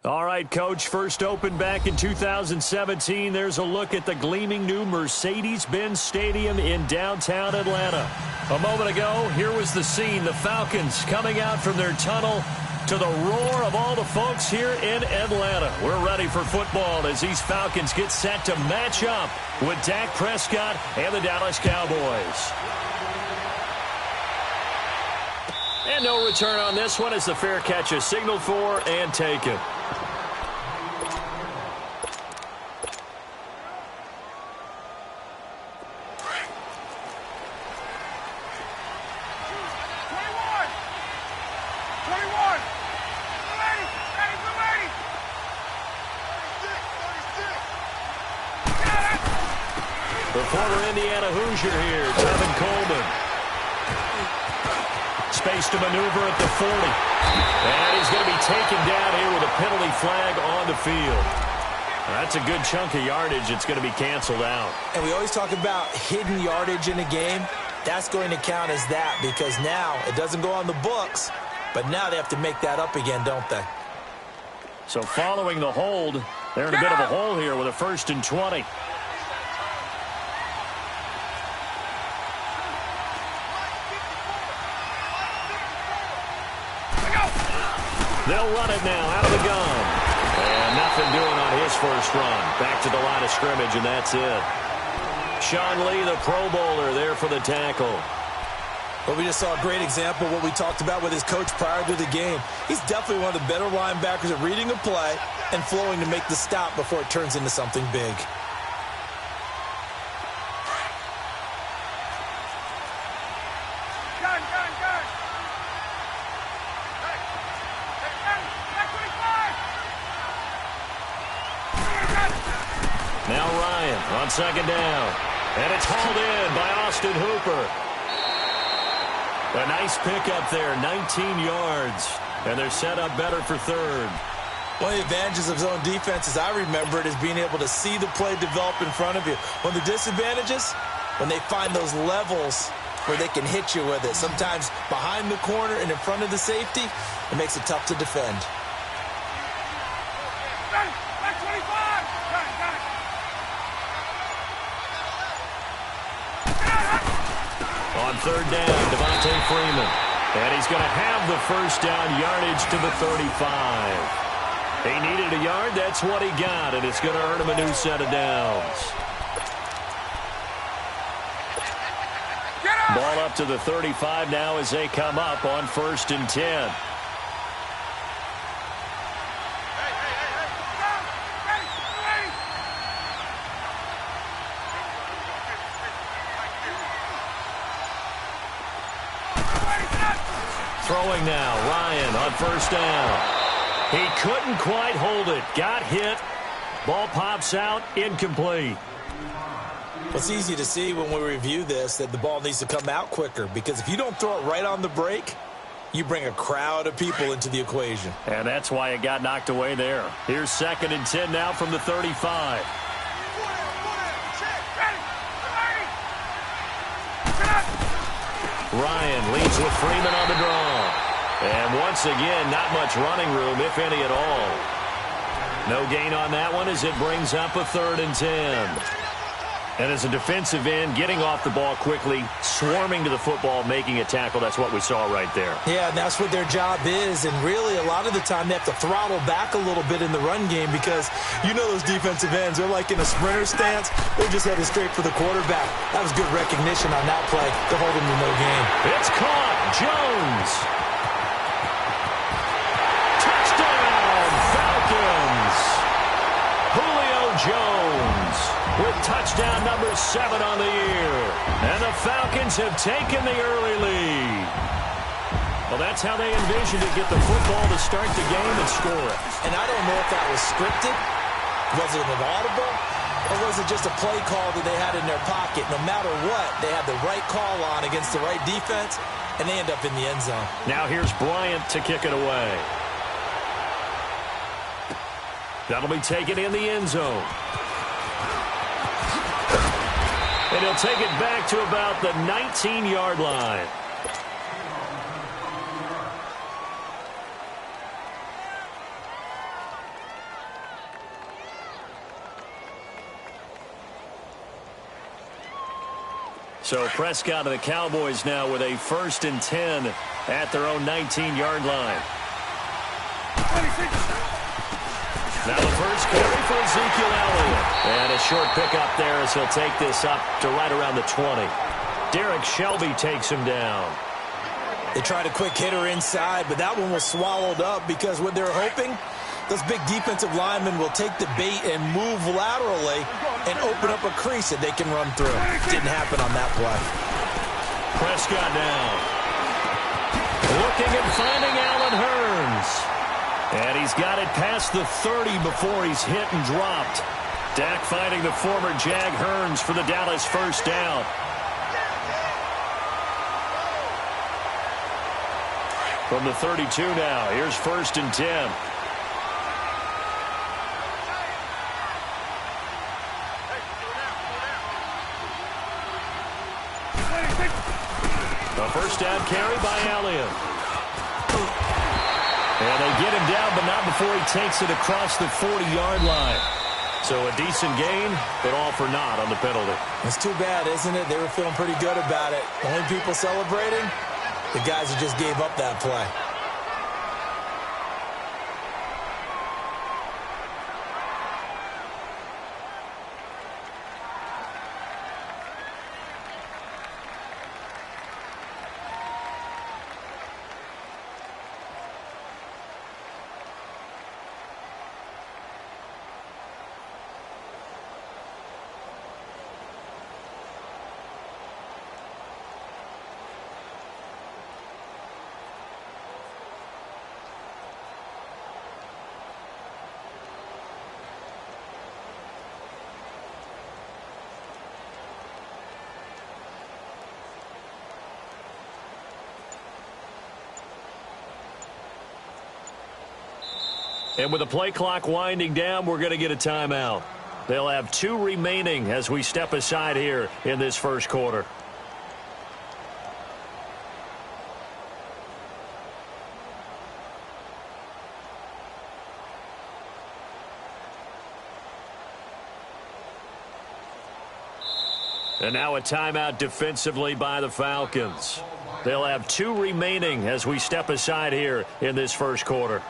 All right, Coach, first opened back in 2017. There's a look at the gleaming new Mercedes-Benz Stadium in downtown Atlanta. A moment ago, here was the scene. The Falcons coming out from their tunnel to the roar of all the folks here in Atlanta. We're ready for football as these Falcons get set to match up with Dak Prescott and the Dallas Cowboys. And no return on this one as the fair catch is signaled for and taken. The former Indiana Hoosier here, Tevin Coleman. Space to maneuver at the 40. And he's going to be taken down here with a penalty flag on the field. That's a good chunk of yardage. It's going to be canceled out. And we always talk about hidden yardage in a game. That's going to count as that because now it doesn't go on the books, but now they have to make that up again, don't they? So following the hold, they're in a bit of a hole here with a 1st and 20. They'll run it now out of the gun. And nothing doing on his first run. Back to the line of scrimmage, and that's it. Sean Lee, the Pro Bowler, there for the tackle. Well, we just saw a great example of what we talked about with his coach prior to the game. He's definitely one of the better linebackers at reading a play and flowing to make the stop before it turns into something big. Now Ryan on 2nd down. And it's hauled in by Austin Hooper. A nice pickup there, 19 yards. And they're set up better for 3rd. One of the advantages of zone defense, as I remember it, is being able to see the play develop in front of you. One of the disadvantages, when they find those levels where they can hit you with it. Sometimes behind the corner and in front of the safety, it makes it tough to defend. On 3rd down, Devontae Freeman. And he's going to have the 1st down yardage to the 35. He needed a yard. That's what he got. And it's going to earn him a new set of downs. Ball up to the 35 now as they come up on 1st and 10. Throwing now, Ryan on 1st down. He couldn't quite hold it. Got hit. Ball pops out, incomplete. Well, it's easy to see when we review this that the ball needs to come out quicker because if you don't throw it right on the break, you bring a crowd of people into the equation. And that's why it got knocked away there. Here's 2nd and 10 now from the 35. Ryan leads with Freeman on the draw. And once again, not much running room, if any at all. No gain on that one as it brings up a 3rd and 10. And as a defensive end, getting off the ball quickly, swarming to the football, making a tackle, that's what we saw right there. Yeah, and that's what their job is. And really, a lot of the time, they have to throttle back a little bit in the run game because you know those defensive ends, they're like in a sprinter stance. They're just headed straight for the quarterback. That was good recognition on that play to hold him to no gain. It's caught. Jones. Touchdown, Falcons. Julio Jones with touchdown number 7 on the year. And the Falcons have taken the early lead. Well, that's how they envisioned to get the football to start the game and score it. And I don't know if that was scripted. Was it an audible? Or was it just a play call that they had in their pocket? No matter what, they had the right call on against the right defense, and they end up in the end zone. Now here's Bryant to kick it away. That'll be taken in the end zone. And he'll take it back to about the 19-yard line. So Prescott and the Cowboys now with a 1st and 10 at their own 19-yard line. Now the first carry for Ezekiel Elliott. And a short pickup there as he'll take this up to right around the 20. Derek Shelby takes him down. They tried a quick hitter inside, but that one was swallowed up because what they're hoping, those big defensive linemen will take the bait and move laterally and open up a crease that they can run through. Didn't happen on that play. Prescott now. Looking and finding Allen Hurns. And he's got it past the 30 before he's hit and dropped. Dak finding the former Jag Hurns for the Dallas first down. From the 32 now, here's 1st and 10. A first down carry by Elliott. And they get him down, but not before he takes it across the 40-yard line. So a decent gain, but all for naught on the penalty. It's too bad, isn't it? They were feeling pretty good about it. The only people celebrating, the guys who just gave up that play. And with the play clock winding down, we're going to get a timeout. They'll have 2 remaining as we step aside here in this first quarter. And now a timeout defensively by the Falcons. They'll have 2 remaining as we step aside here in this first quarter.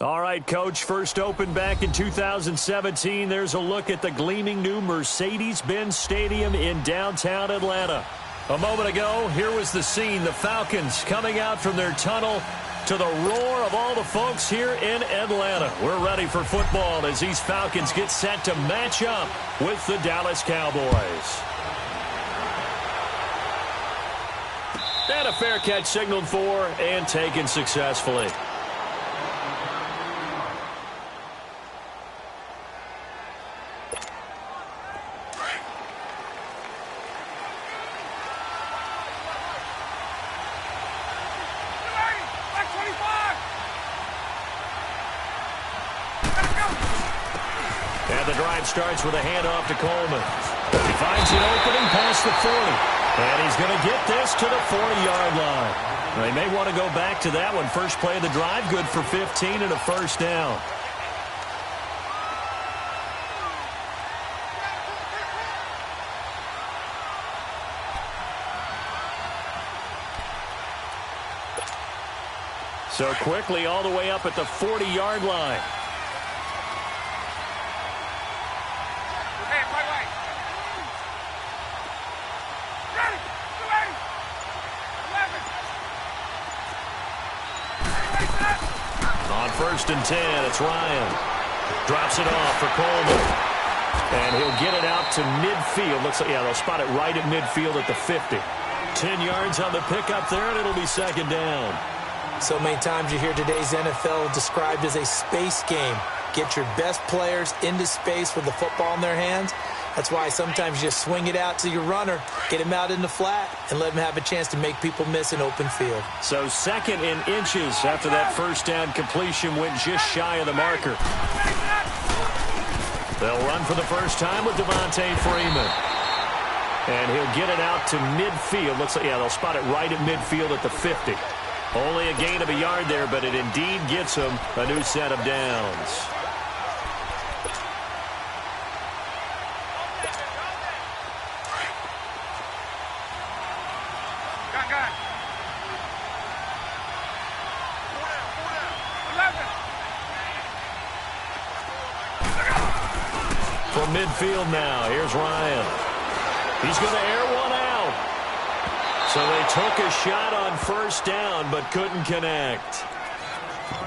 All right, Coach, first opened back in 2017. There's a look at the gleaming new Mercedes-Benz Stadium in downtown Atlanta. A moment ago, here was the scene. The Falcons coming out from their tunnel to the roar of all the folks here in Atlanta. We're ready for football as these Falcons get set to match up with the Dallas Cowboys. And a fair catch signaled for and taken successfully. Starts with a handoff to Coleman. He finds an opening past the 40. And he's going to get this to the 40-yard line. They may want to go back to that one. First play of the drive, good for 15 and a first down. So quickly all the way up at the 40-yard line. First and 10, it's Ryan. Drops it off for Coleman. And he'll get it out to midfield. Looks like, yeah, they'll spot it right at midfield at the 50. 10 yards on the pickup there, and it'll be second down. So many times you hear today's NFL described as a space game. Get your best players into space with the football in their hands. That's why sometimes you just swing it out to your runner, get him out in the flat, and let him have a chance to make people miss an open field. So second in inches after that first down completion went just shy of the marker. They'll run for the first time with Devontae Freeman. And he'll get it out to midfield. Looks like, yeah, they'll spot it right at midfield at the 50. Only a gain of a yard there, but it indeed gets him a new set of downs. From midfield now, here's Ryan. He's going to air one out. So they took a shot on first down, but couldn't connect.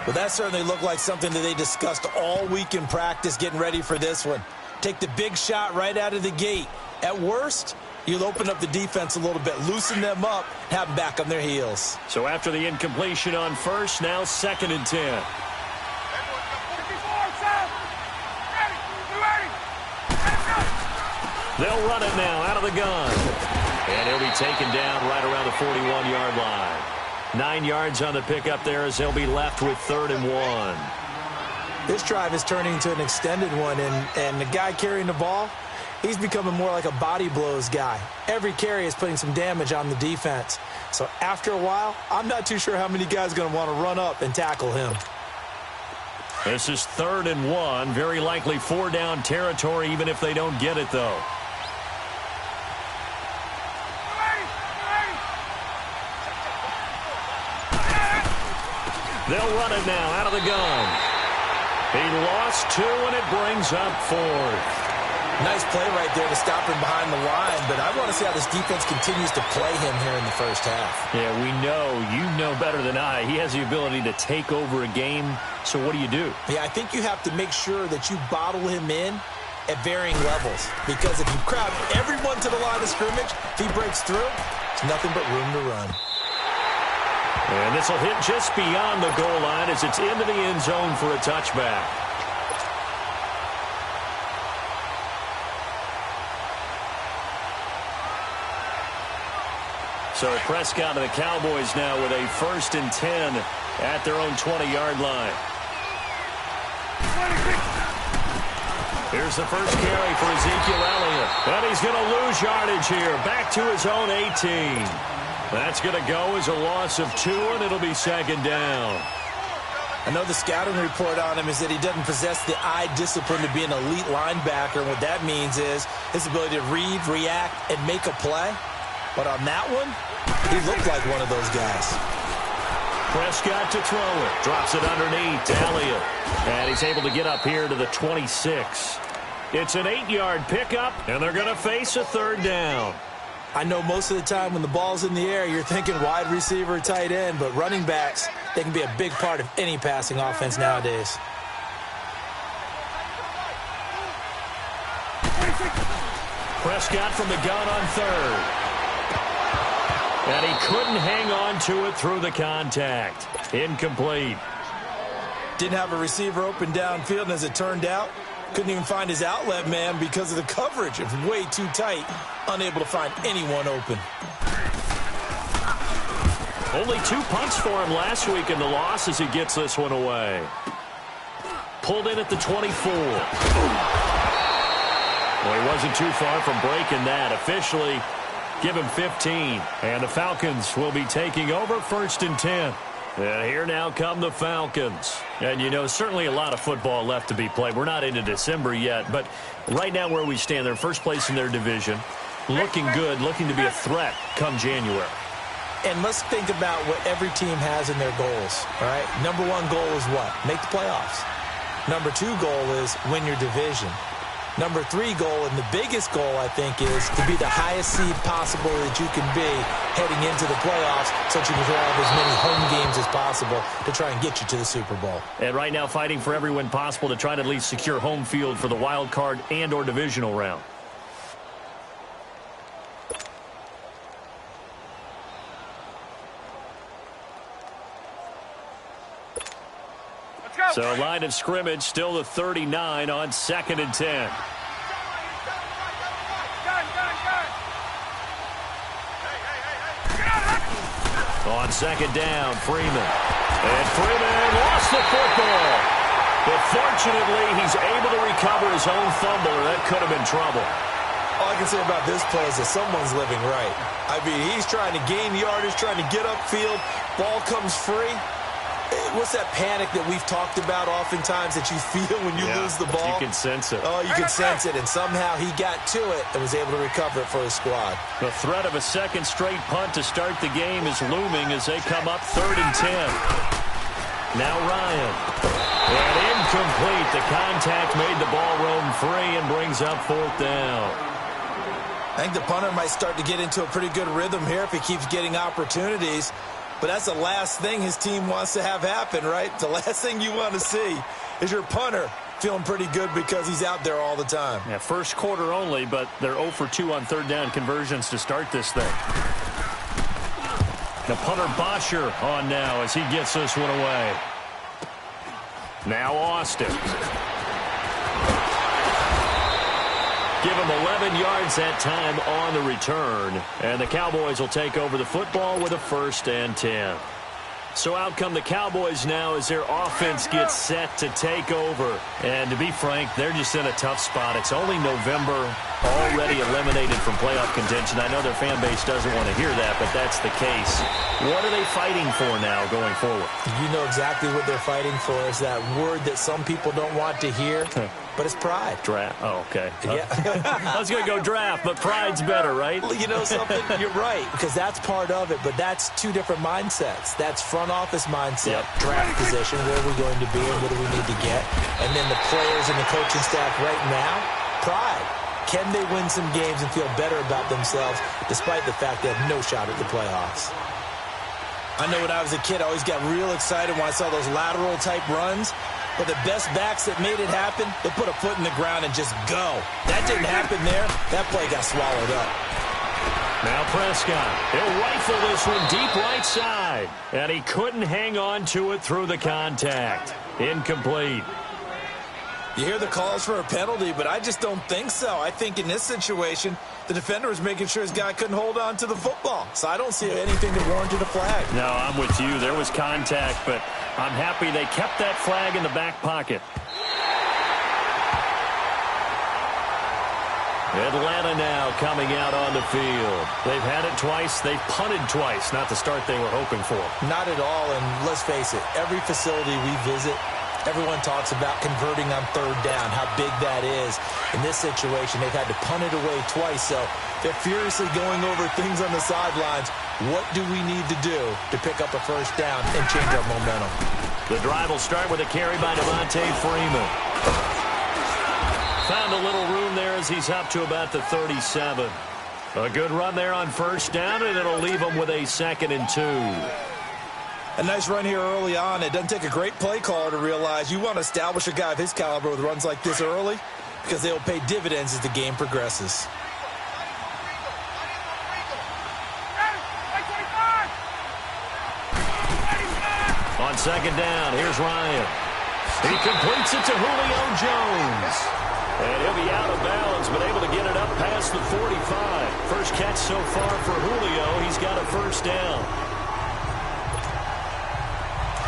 Well, that certainly looked like something that they discussed all week in practice getting ready for this one. Take the big shot right out of the gate. At worst, you'll open up the defense a little bit, loosen them up, have them back on their heels. So after the incompletion on first, now second and 10. They'll run it now out of the gun. And he'll be taken down right around the 41-yard line. 9 yards on the pickup there as they'll be left with 3rd and 1. This drive is turning into an extended one, and the guy carrying the ball, he's becoming more like a body blows guy. Every carry is putting some damage on the defense. So after a while, I'm not too sure how many guys are going to want to run up and tackle him. This is 3rd and 1. Very likely 4-down territory, even if they don't get it, though. They'll run it now out of the gun. He lost 2, and it brings up 4th. Nice play right there to stop him behind the line, but I want to see how this defense continues to play him here in the first half. Yeah, we know. You know better than I. He has the ability to take over a game, so what do you do? Yeah, I think you have to make sure that you bottle him in at varying levels, because if you crowd everyone to the line of scrimmage, if he breaks through, it's nothing but room to run. And this will hit just beyond the goal line as it's into the end zone for a touchback. So Prescott and the Cowboys now with a 1st and 10 at their own 20-yard line. Here's the first carry for Ezekiel Elliott. And he's going to lose yardage here. Back to his own 18. That's going to go as a loss of 2, and it'll be 2nd down. I know the scouting report on him is that he doesn't possess the eye discipline to be an elite linebacker. And what that means is his ability to read, react, and make a play. But on that one, he looked like one of those guys. Prescott to throw it. Drops it underneath to Elliott. And he's able to get up here to the 26. It's an 8-yard pickup, and they're going to face a third down. I know most of the time when the ball's in the air, you're thinking wide receiver, tight end, but running backs, they can be a big part of any passing offense nowadays. Prescott from the gun on third. And he couldn't hang on to it through the contact. Incomplete. Didn't have a receiver open downfield, and as it turned out, couldn't even find his outlet man because of the coverage. It was way too tight, unable to find anyone open. Only 2 punts for him last week in the loss as he gets this one away. Pulled in at the 24. Well, he wasn't too far from breaking that. Officially, give him 15. And the Falcons will be taking over 1st and 10. And here now come the Falcons. And, you know, certainly a lot of football left to be played. We're not into December yet, but right now where we stand, they're first place in their division. Looking good, looking to be a threat come January. And let's think about what every team has in their goals, all right? Number 1 goal is what? Make the playoffs. Number 2 goal is win your division. Number 3 goal, and the biggest goal, I think, is to be the highest seed possible that you can be heading into the playoffs so that you can have as many home games as possible to try and get you to the Super Bowl. And right now fighting for every win possible to try to at least secure home field for the wild card and or divisional round. So line of scrimmage still the 39 on 2nd and 10. On 2nd down, Freeman. And Freeman lost the football. But fortunately, he's able to recover his own fumble, or that could have been trouble. All I can say about this play is that someone's living right. I mean, he's trying to gain yardage, trying to get upfield. Ball comes free. What's that panic that we've talked about oftentimes that you feel when you lose the ball? You can sense it. Oh, you can sense it, and somehow he got to it and was able to recover it for his squad. The threat of a second straight punt to start the game is looming as they come up 3rd and 10. Now Ryan. And incomplete. The contact made the ball roam free and brings up 4th down. I think the punter might start to get into a pretty good rhythm here if he keeps getting opportunities. But that's the last thing his team wants to have happen, right? The last thing you want to see is your punter feeling pretty good because he's out there all the time. Yeah, first quarter only, but they're 0 for 2 on 3rd down conversions to start this thing. The punter Bosher on now as he gets this one away. Now Austin. Give him 11 yards that time on the return. And the Cowboys will take over the football with a 1st and 10. So out come the Cowboys now as their offense gets set to take over. And to be frank, they're just in a tough spot. It's only November, already eliminated from playoff contention. I know their fan base doesn't want to hear that, but that's the case. What are they fighting for now going forward? You know exactly what they're fighting for. Is that word that some people don't want to hear. But it's pride. Draft. Oh, okay. Yeah. I was going to go draft, but pride's better, right? You know something? You're right, because that's part of it, but that's 2 different mindsets. That's front office mindset, draft position, where we're going to be and what do we need to get. And then the players and the coaching staff right now, pride. Can they win some games and feel better about themselves despite the fact they have no shot at the playoffs? I know when I was a kid, I always got real excited when I saw those lateral type runs. But the best backs that made it happen, they put a foot in the ground and just go. That didn't happen there. That play got swallowed up. Now Prescott. He'll rifle this one deep right side. And he couldn't hang on to it through the contact. Incomplete. You hear the calls for a penalty, but I just don't think so. I think in this situation, the defender was making sure his guy couldn't hold on to the football. So I don't see anything that warranted a flag. No, I'm with you. There was contact, but I'm happy they kept that flag in the back pocket. Atlanta now coming out on the field. They've had it twice. They've punted twice. Not the start they were hoping for. Not at all, and let's face it, every facility we visit Everyone talks about converting on third down, how big that is. In this situation, they've had to punt it away twice, so they're furiously going over things on the sidelines. What do we need to do to pick up a first down and change our momentum? The drive will start with a carry by Devontae Freeman. Found a little room there as he's up to about the 37. A good run there on first down, and it'll leave him with a 2nd and 2. A nice run here early on. It doesn't take a great play caller to realize you want to establish a guy of his caliber with runs like this early because they will pay dividends as the game progresses. On 2nd down, here's Ryan. He completes it to Julio Jones. And he'll be out of bounds, but able to get it up past the 45. First catch so far for Julio. He's got a first down.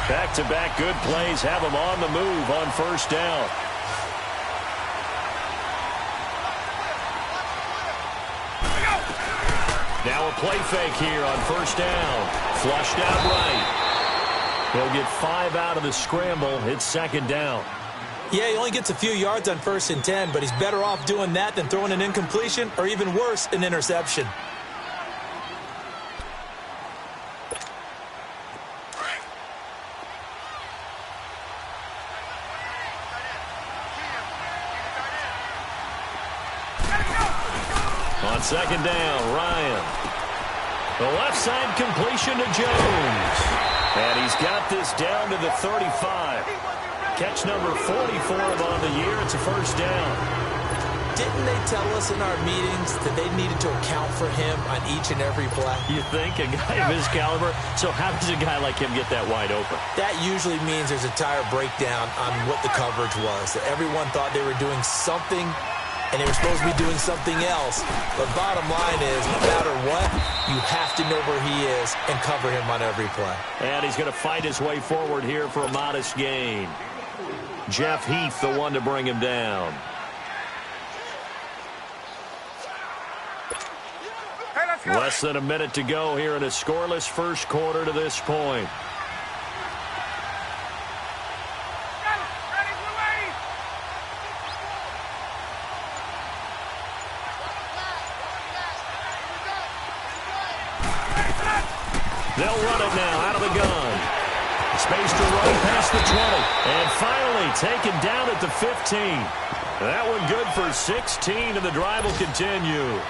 Back-to-back good plays have him on the move on first down. Now a play fake here on first down. Flushed out right. He'll get 5 out of the scramble. It's 2nd down. Yeah, he only gets a few yards on 1st and 10, but he's better off doing that than throwing an incompletion or even worse, an interception. On 2nd down, Ryan. The left side completion to Jones. And he's got this down to the 35. Catch number 44 on the year. It's a first down. Didn't they tell us in our meetings that they needed to account for him on each and every play? You think? A guy of his caliber? So how does a guy like him get that wide open? That usually means there's a tire breakdown on what the coverage was. That everyone thought they were doing something, and they were supposed to be doing something else. But bottom line is, no matter what, you have to know where he is and cover him on every play. And he's going to fight his way forward here for a modest gain. Jeff Heath, the one to bring him down. Less than a minute to go here in a scoreless first quarter to this point. They'll run it now out of the gun. Space to run past the 20. And finally taken down at the 15. That one good for 16, and the drive will continue.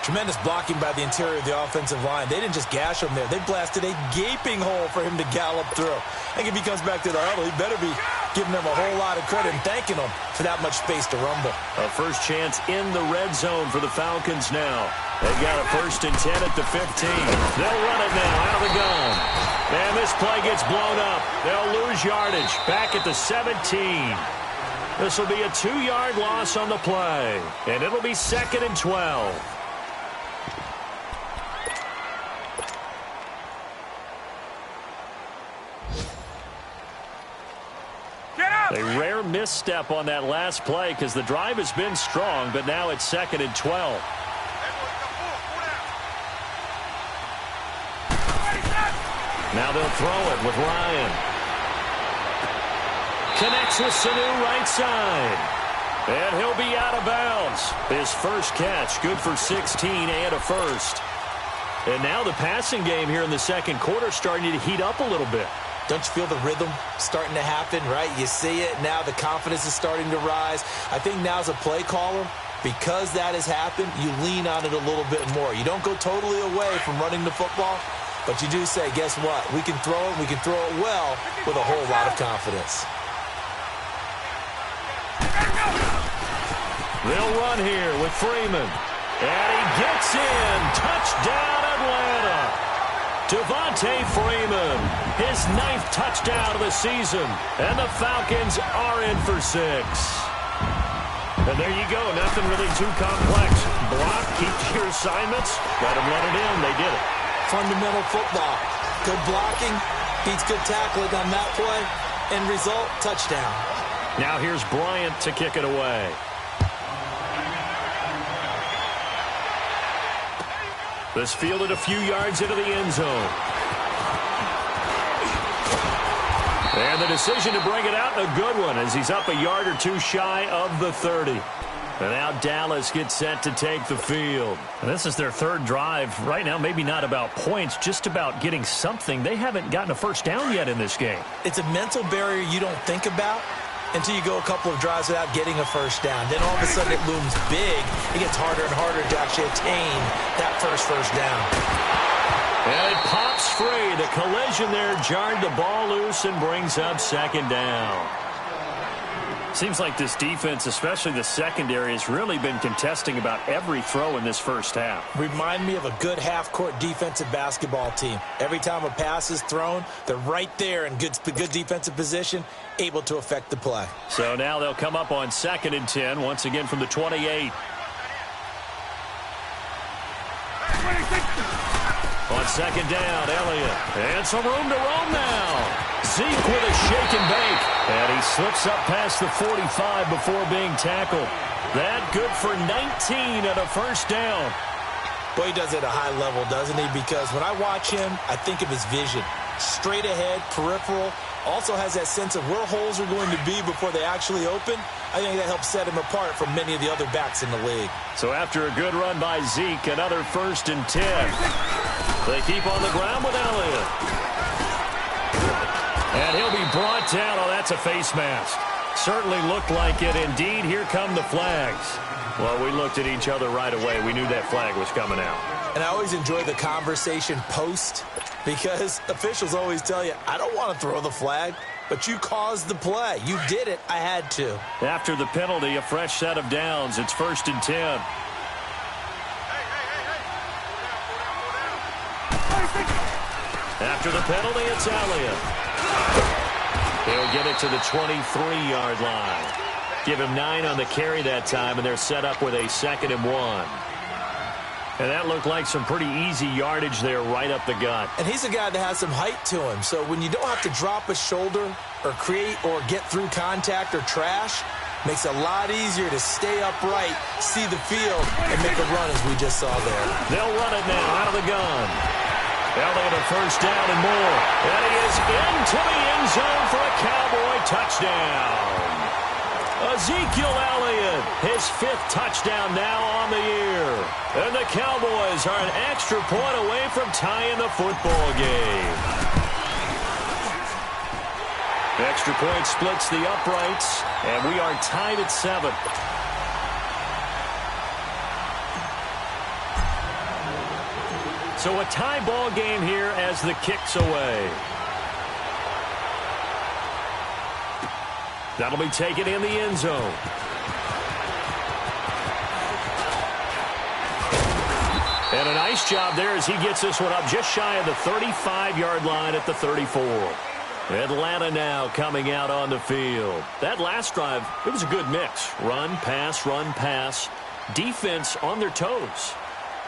Tremendous blocking by the interior of the offensive line. They didn't just gash him there. They blasted a gaping hole for him to gallop through. I think if he comes back to the huddle, he better be giving them a whole lot of credit and thanking them for that much space to rumble. A first chance in the red zone for the Falcons now. They've got a 1st and 10 at the 15. They'll run it now out of the gun. And this play gets blown up. They'll lose yardage back at the 17. This will be a 2-yard loss on the play. And it'll be 2nd and 12. A rare misstep on that last play because the drive has been strong, but now it's 2nd and 12. Now they'll throw it with Ryan. Connects with Sanu right side. And he'll be out of bounds. His first catch, good for 16 and a first. And now the passing game here in the second quarter starting to heat up a little bit. Don't you feel the rhythm starting to happen, right? You see it. Now the confidence is starting to rise. I think now as a play caller, because that has happened, you lean on it a little bit more. You don't go totally away from running the football, but you do say, guess what? We can throw it. We can throw it well with a whole lot of confidence. They'll run here with Freeman. And he gets in. Touchdown, Atlanta. Devontae Freeman, his 9th touchdown of the season. And the Falcons are in for 6. And there you go. Nothing really too complex. Block, keep to your assignments. Let them run it in. They did it. Fundamental football. Good blocking beats good tackling on that play. End result, touchdown. Now here's Bryant to kick it away. This fielded a few yards into the end zone. And the decision to bring it out, a good one, as he's up a yard or two shy of the 30. And now Dallas gets set to take the field. And this is their third drive. Right now, maybe not about points, just about getting something. They haven't gotten a first down yet in this game. It's a mental barrier you don't think about until you go a couple of drives without getting a first down. Then all of a sudden it looms big. It gets harder and harder to actually attain that first down. And it pops free. The collision there jarred the ball loose and brings up second down. Seems like this defense, especially the secondary, has really been contesting about every throw in this first half. Remind me of a good half-court defensive basketball team. Every time a pass is thrown, they're right there in good defensive position, able to affect the play. So now they'll come up on 2nd and 10, once again from the 28. On 2nd down, Elliott. And some room to roam now. Zeke with a shake and bake. And he slips up past the 45 before being tackled. That good for 19 and a first down. Boy, he does it at a high level, doesn't he? Because when I watch him, I think of his vision. Straight ahead, peripheral. Also has that sense of where holes are going to be before they actually open. I think that helps set him apart from many of the other backs in the league. So after a good run by Zeke, another 1st and 10. They keep on the ground with Elliott. And he'll be brought down. Oh, that's a face mask. Certainly looked like it. Indeed, here come the flags. Well, we looked at each other right away. We knew that flag was coming out. And I always enjoy the conversation post because officials always tell you, I don't want to throw the flag, but you caused the play. You did it. I had to. After the penalty, a fresh set of downs. It's 1st and 10. After the penalty, it's Elliott. He'll get it to the 23-yard line. Give him 9 on the carry that time, and they're set up with a 2nd and 1. And that looked like some pretty easy yardage there right up the gut. And he's a guy that has some height to him. So when you don't have to drop a shoulder or create or get through contact or trash, makes it a lot easier to stay upright, see the field, and make a run as we just saw there. They'll run it now out of the gun. Elliott a first down and more. And he is into the end zone for a Cowboy touchdown. Ezekiel Elliott, his 5th touchdown now on the year. And the Cowboys are an extra point away from tying the football game. The extra point splits the uprights, and we are tied at 7. So a tie ball game here as the kick's away. That'll be taken in the end zone. And a nice job there as he gets this one up just shy of the 35-yard line at the 34. Atlanta now coming out on the field. That last drive, it was a good mix. Run, pass, defense on their toes.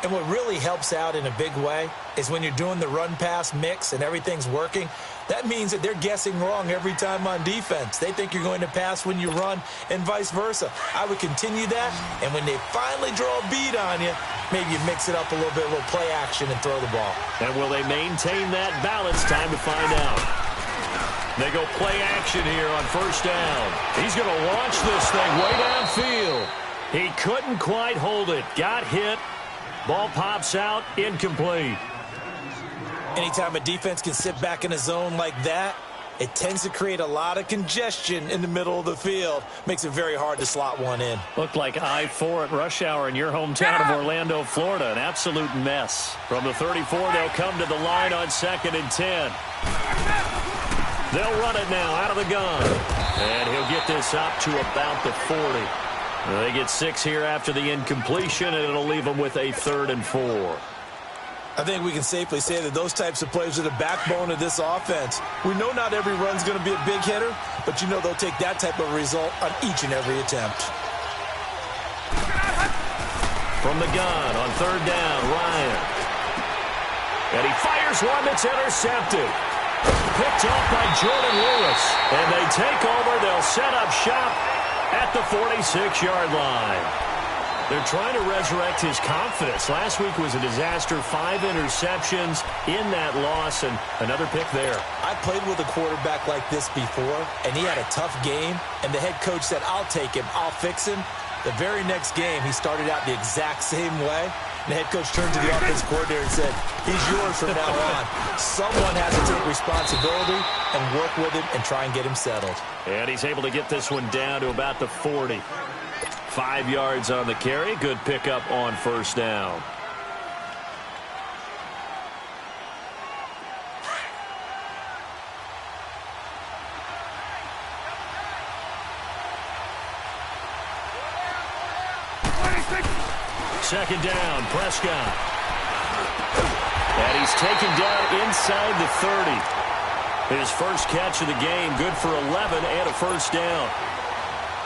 And what really helps out in a big way is when you're doing the run-pass mix and everything's working, that means that they're guessing wrong every time on defense. They think you're going to pass when you run and vice versa. I would continue that, and when they finally draw a bead on you, maybe you mix it up a little bit, a little play action, and throw the ball. And will they maintain that balance? Time to find out. They go play action here on first down. He's going to launch this thing way downfield. He couldn't quite hold it. Got hit. Ball pops out, incomplete. Anytime a defense can sit back in a zone like that, it tends to create a lot of congestion in the middle of the field. Makes it very hard to slot one in. Looked like I-4 at rush hour in your hometown of Orlando, Florida. An absolute mess. From the 34, they'll come to the line on 2nd and 10. They'll run it now out of the gun. And he'll get this up to about the 40. They get 6 here after the incompletion, and it'll leave them with a 3rd and 4. I think we can safely say that those types of plays are the backbone of this offense. We know not every run's going to be a big hitter, but you know they'll take that type of result on each and every attempt. From the gun on 3rd down, Ryan. And he fires one that's intercepted. Picked off by Jordan Lewis. And they take over. They'll set up shop at the 46-yard line. They're trying to resurrect his confidence. Last week was a disaster. 5 interceptions in that loss, and another pick there. I played with a quarterback like this before, and he had a tough game, and the head coach said, I'll take him, I'll fix him. The very next game, he started out the exact same way. And the head coach turned to the offensive coordinator and said, he's yours from now on. Someone has to take responsibility and work with him and try and get him settled. And he's able to get this one down to about the 40. 5 yards on the carry. Good pickup on first down. Second down, Prescott. And he's taken down inside the 30. His first catch of the game, good for 11 and a first down.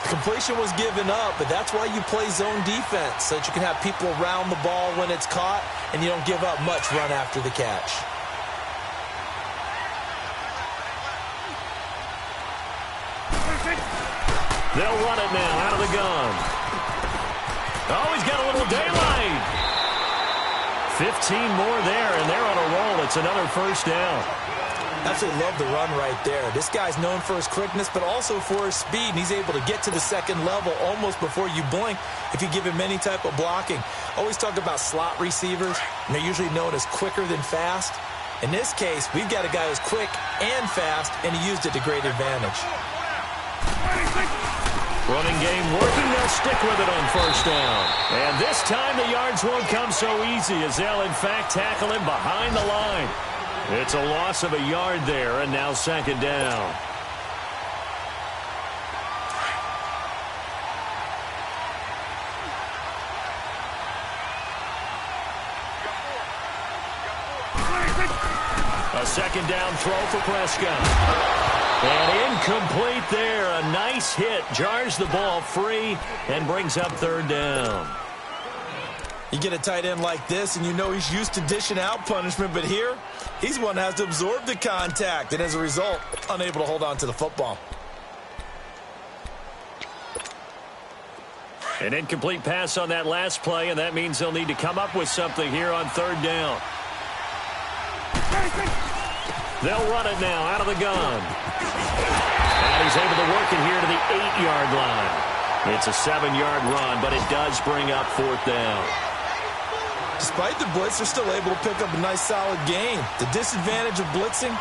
The completion was given up, but that's why you play zone defense, so that you can have people around the ball when it's caught, and you don't give up much run after the catch. They'll run it now out of the gun. Oh, he's got a little daylight. 15 more there, and they're on a roll. It's another first down. Absolutely love the run right there. This guy's known for his quickness, but also for his speed, and he's able to get to the second level almost before you blink if you give him any type of blocking. Always talk about slot receivers, and they're usually known as quicker than fast. In this case, we've got a guy who's quick and fast, and he used it to great advantage. Running game working. They'll stick with it on first down. And this time the yards won't come so easy as they'll, in fact, tackle him behind the line. It's a loss of a yard there, and now second down. A second down throw for Prescott. And incomplete there. A nice hit. Jars the ball free and brings up third down. You get a tight end like this, and you know he's used to dishing out punishment, but here, he's one that has to absorb the contact, and as a result, unable to hold on to the football. An incomplete pass on that last play, and that means they'll need to come up with something here on third down. They'll run it now out of the gun. And he's able to work it here to the 8-yard line. It's a 7-yard run, but it does bring up fourth down. Despite the blitz, they're still able to pick up a nice, solid gain. The disadvantage of blitzing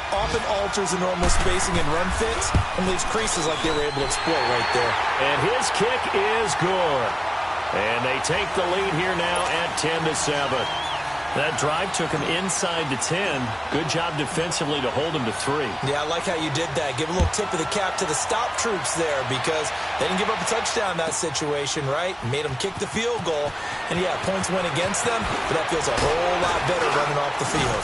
often alters the normal spacing and run fits and leaves creases like they were able to exploit right there. And his kick is good. And they take the lead here now at 10-7. That drive took him inside the 10. Good job defensively to hold him to 3. Yeah, I like how you did that. Give a little tip of the cap to the stop troops there because they didn't give up a touchdown in that situation, right? Made them kick the field goal. And, yeah, points went against them, but that feels a whole lot better running off the field.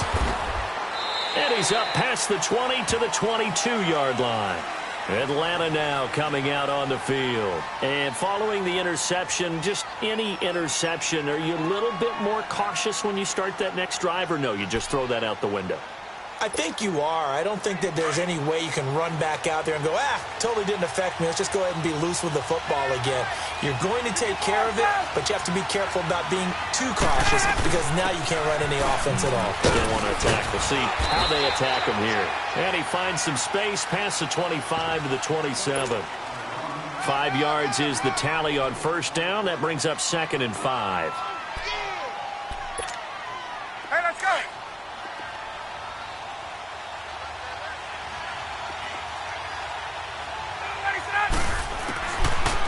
And he's up past the 20 to the 22-yard line. Atlanta now coming out on the field. And following the interception, just any interception, are you a little bit more cautious when you start that next drive, or no, you just throw that out the window? I think you are. I don't think that there's any way you can run back out there and go, totally didn't affect me. Let's just go ahead and be loose with the football again. You're going to take care of it, but you have to be careful about being too cautious because now you can't run any offense at all. They want to attack. We'll see how they attack him here. And he finds some space past the 25 to the 27. 5 yards is the tally on first down. That brings up 2nd and 5. Hey, let's go.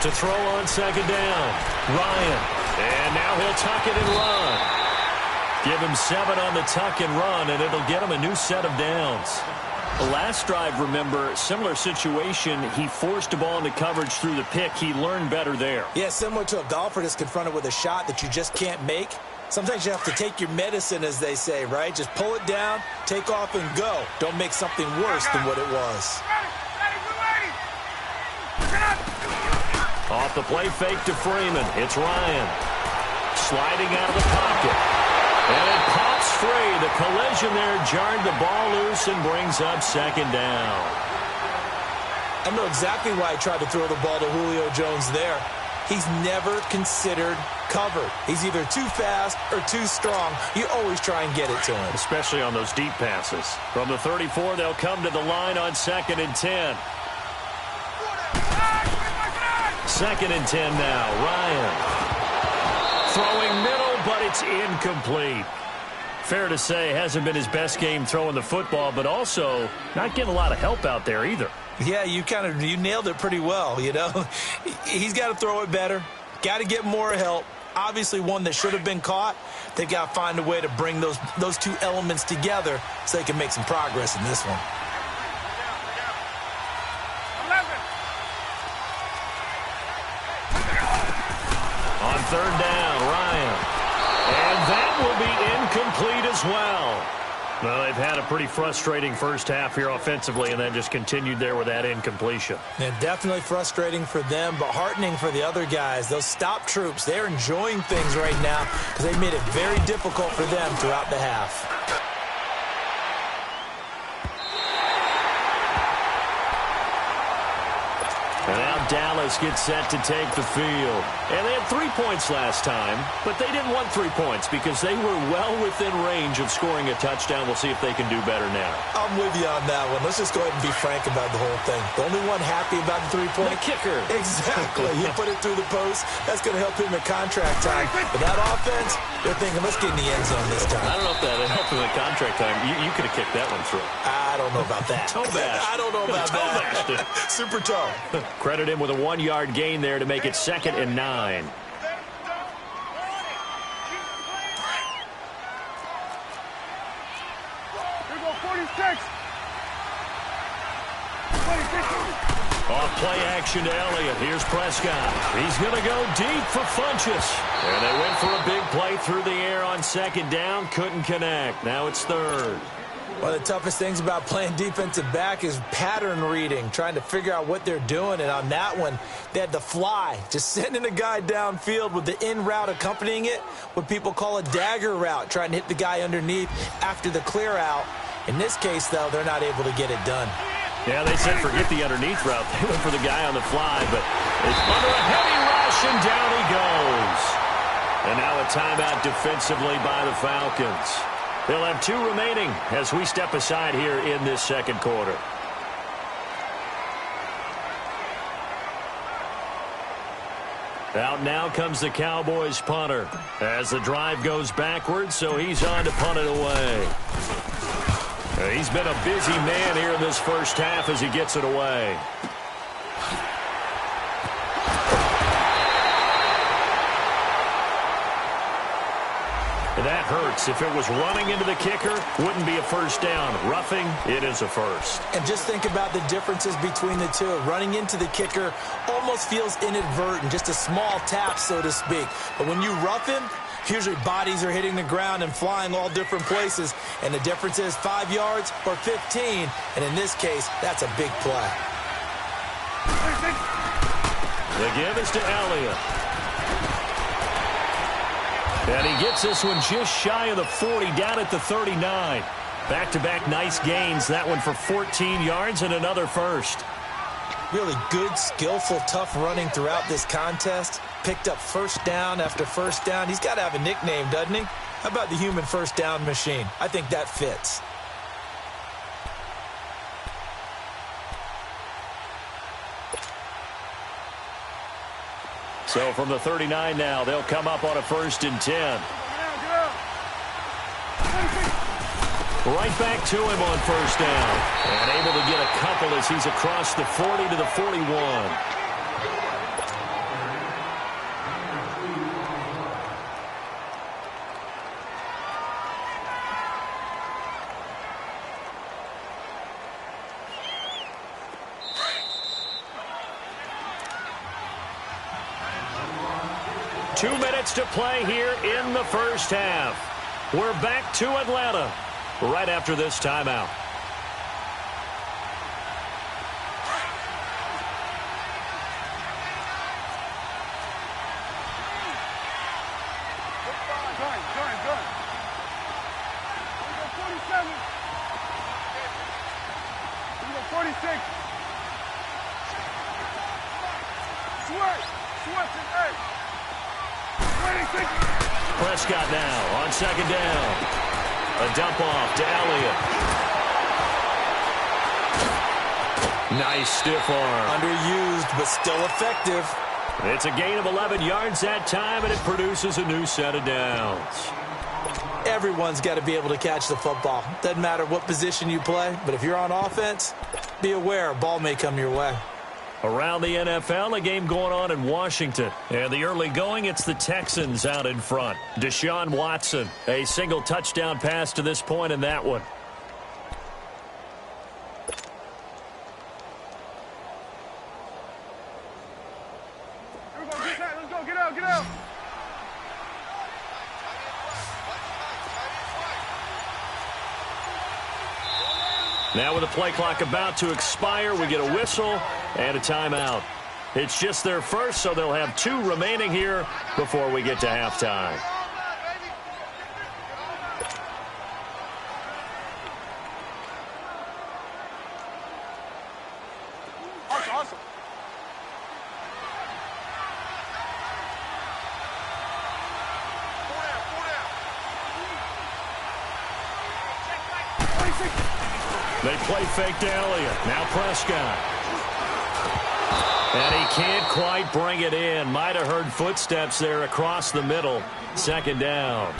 To throw on second down, Ryan. And now he'll tuck it and run. Give him 7 on the tuck and run, and it'll get him a new set of downs. The last drive, remember, similar situation. He forced a ball into coverage through the pick. He learned better there. Yeah, similar to a golfer that's confronted with a shot that you just can't make. Sometimes you have to take your medicine, as they say, right? Just pull it down, take off, and go. Don't make something worse than what it was. Off the play fake to Freeman. It's Ryan. Sliding out of the pocket. And it pops free. The collision there jarred the ball loose and brings up second down. I know exactly why I tried to throw the ball to Julio Jones there. he's never considered covered. He's either too fast or too strong. You always try and get it to him. Especially on those deep passes. From the 34, they'll come to the line on 2nd and 10. 2nd and 10 now. Ryan. Throwing middle, but it's incomplete. Fair to say, hasn't been his best game throwing the football, but also not getting a lot of help out there either. Yeah, you nailed it pretty well, you know. He's got to throw it better. Got to get more help. Obviously one that should have been caught. They've got to find a way to bring those two elements together so they can make some progress in this one. On 3rd down, Ryan. And that will be incomplete as well. Well, they've had a pretty frustrating first half here offensively, and then just continued there with that incompletion. And definitely frustrating for them, but heartening for the other guys. Those stop troops, they're enjoying things right now because they made it very difficult for them throughout the half. And now Dallas gets set to take the field. And they had 3 points last time, but they didn't want 3 points because they were well within range of scoring a touchdown. We'll see if they can do better now. I'm with you on that one. Let's just go ahead and be frank about the whole thing. The only one happy about the 3-point? The kicker. Exactly. He put it through the post. That's going to help him in contract time. But that offense, they're thinking, let's get in the end zone this time. I don't know if that helped him in contract time. You could have kicked that one through. I don't know about that. Toe bash. I don't know about that. Super toe. Credit him with a 1-yard gain there to make it 2nd and 9. Off play action to Elliott. Here's Prescott. He's going to go deep for Funchess. And they went for a big play through the air on 2nd down. Couldn't connect. Now it's 3rd. One of the toughest things about playing defensive back is pattern reading, trying to figure out what they're doing. And on that one, they had to fly, just sending a guy downfield with the in route accompanying it, what people call a dagger route, trying to hit the guy underneath after the clear out. In this case, though, they're not able to get it done. Yeah, they said forget the underneath route. They went for the guy on the fly, but it's under a heavy rush, and down he goes. And now a timeout defensively by the Falcons. They'll have 2 remaining as we step aside here in this 2nd quarter. Out now comes the Cowboys punter as the drive goes backwards, so he's on to punt it away. He's been a busy man here in this first half as he gets it away. That hurts. If it was running into the kicker, wouldn't be a first down. Roughing, it is a first. And just think about the differences between the two. Running into the kicker almost feels inadvertent, just a small tap, so to speak. But when you rough him, usually bodies are hitting the ground and flying all different places. And the difference is 5 yards or 15. And in this case, that's a big play. The give is to Elliott. And he gets this one just shy of the 40, down at the 39. Back-to-back nice gains. That one for 14 yards and another first. Really good, skillful, tough running throughout this contest. Picked up first down after first down. He's got to have a nickname, doesn't he? How about the human first down machine? I think that fits. So from the 39 now, they'll come up on a 1st and 10. Right back to him on 1st down. And able to get a couple as he's across the 40 to the 41. Two minutes to play here in the first half. We're back to Atlanta right after this timeout. Prescott now on second down. A dump off to Elliott. Nice stiff arm. Underused, but still effective. It's a gain of 11 yards that time, and it produces a new set of downs. Everyone's got to be able to catch the football. Doesn't matter what position you play, but if you're on offense, be aware a ball may come your way. Around the NFL, a game going on in Washington. And the early going, it's the Texans out in front. Deshaun Watson, a single touchdown pass to this point in that one. Let's go, get out, get out. Now with the play clock about to expire, we get a whistle and a timeout. It's just their first, so they'll have 2 remaining here before we get to halftime. Awesome. They play fake to Elliott. Now Prescott. And he can't quite bring it in. Might have heard footsteps there across the middle. Second down.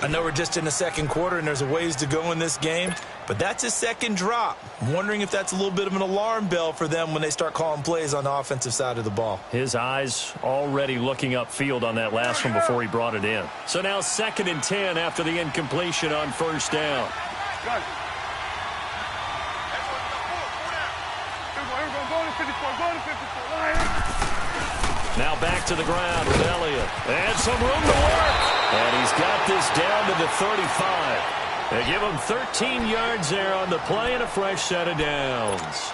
I know we're just in the second quarter and there's a ways to go in this game, but that's his second drop. I'm wondering if that's a little bit of an alarm bell for them when they start calling plays on the offensive side of the ball. His eyes already looking upfield on that last one before he brought it in. So now 2nd and 10 after the incompletion on first down. Got it. Now back to the ground with Elliott. And some room to work. And he's got this down to the 35. They give him 13 yards there on the play and a fresh set of downs.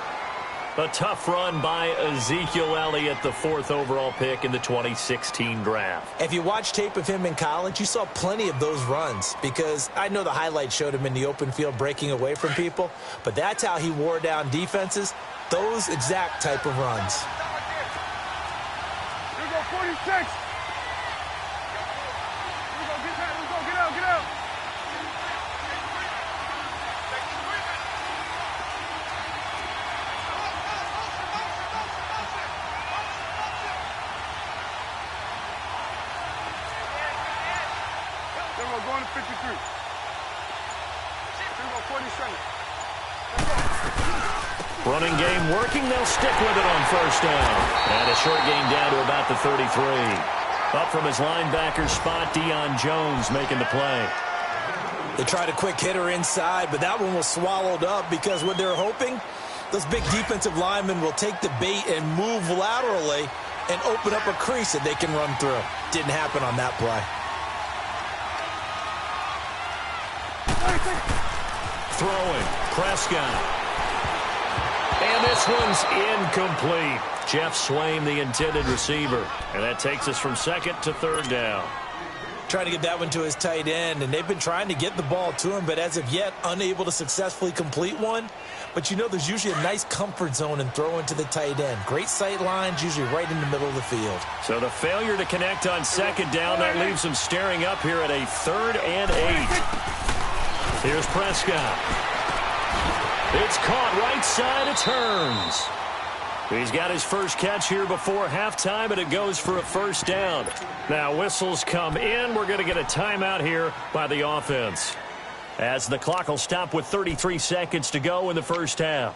A tough run by Ezekiel Elliott, the 4th overall pick in the 2016 draft. If you watch tape of him in college, you saw plenty of those runs because I know the highlights showed him in the open field breaking away from people, but that's how he wore down defenses, those exact type of runs. Here we go, 46. Here we go, get back, let's go, get out, get out. Here we go, going to 53. Here we go, 47. Running game working. They'll stick with it on first down. And a short gain down to about the 33. Up from his linebacker spot, Deion Jones making the play. They tried a quick hitter inside, but that one was swallowed up because what they're hoping, those big defensive linemen will take the bait and move laterally and open up a crease that they can run through. Didn't happen on that play. Throwing. Prescott. And this one's incomplete. Jeff Swaim, the intended receiver. And that takes us from 2nd to 3rd down. Trying to get that one to his tight end, and they've been trying to get the ball to him, but as of yet, unable to successfully complete one. But you know there's usually a nice comfort zone in throwing to the tight end. Great sight lines, usually right in the middle of the field. So the failure to connect on 2nd down, that leaves him staring up here at a 3rd and 8. Here's Prescott. It's caught right side. It turns. He's got his first catch here before halftime, and it goes for a first down. Now whistles come in. We're going to get a timeout here by the offense, as the clock will stop with 33 seconds to go in the first half.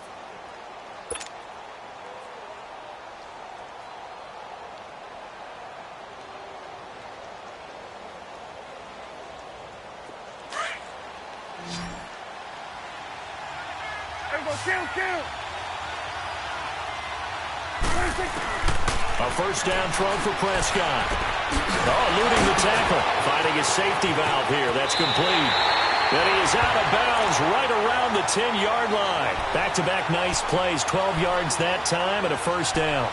A first down throw for Prescott. Oh, eluding the tackle. Finding his safety valve here. That's complete. And he is out of bounds right around the 10-yard line. Back-to-back nice plays. 12 yards that time and a first down.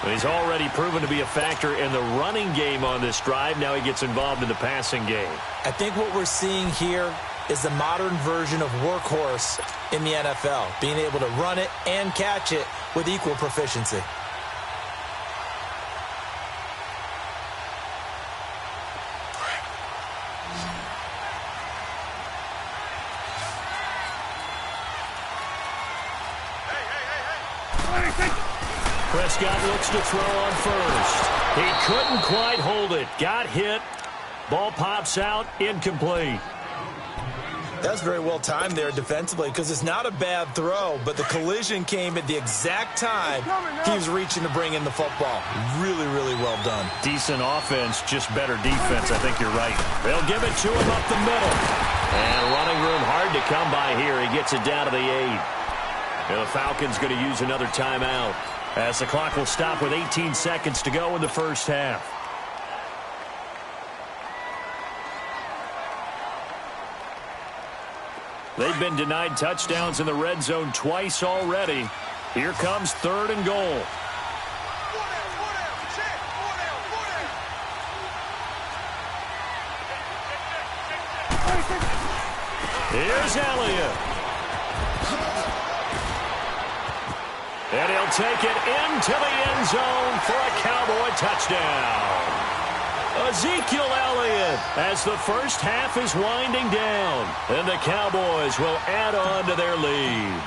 But he's already proven to be a factor in the running game on this drive. Now he gets involved in the passing game. I think what we're seeing here is the modern version of workhorse in the NFL, being able to run it and catch it with equal proficiency. Prescott looks to throw on first. He couldn't quite hold it. Got hit. Ball pops out. Incomplete. That's very well timed there defensively because it's not a bad throw, but the collision came at the exact time he was reaching to bring in the football. Really, really well done. Decent offense, just better defense. I think you're right. They'll give it to him up the middle. And running room hard to come by here. He gets it down to the 8. And the Falcons going to use another timeout as the clock will stop with 18 seconds to go in the first half. They've been denied touchdowns in the red zone twice already. Here comes 3rd and goal. Here's Elliott. And he'll take it into the end zone for a Cowboy touchdown. Ezekiel Elliott as the first half is winding down. And the Cowboys will add on to their lead.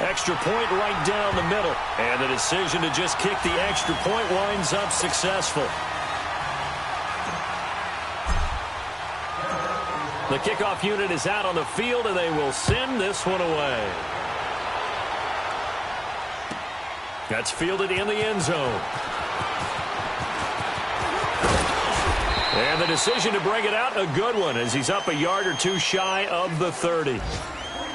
Extra point right down the middle. And the decision to just kick the extra point winds up successful. The kickoff unit is out on the field, and they will send this one away. That's fielded in the end zone. And the decision to bring it out, a good one, as he's up a yard or two shy of the 30.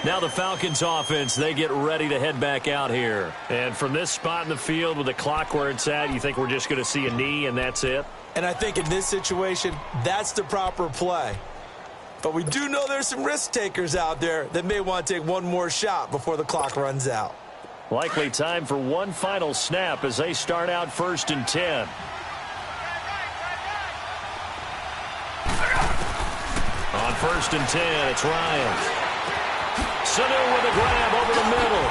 Now the Falcons offense, they get ready to head back out here. And from this spot in the field with the clock where it's at, you think we're just going to see a knee and that's it? And I think in this situation, that's the proper play. But we do know there's some risk takers out there that may want to take one more shot before the clock runs out. Likely time for one final snap as they start out 1st and 10. On 1st and 10, it's Ryan. Sanu with a grab over the middle.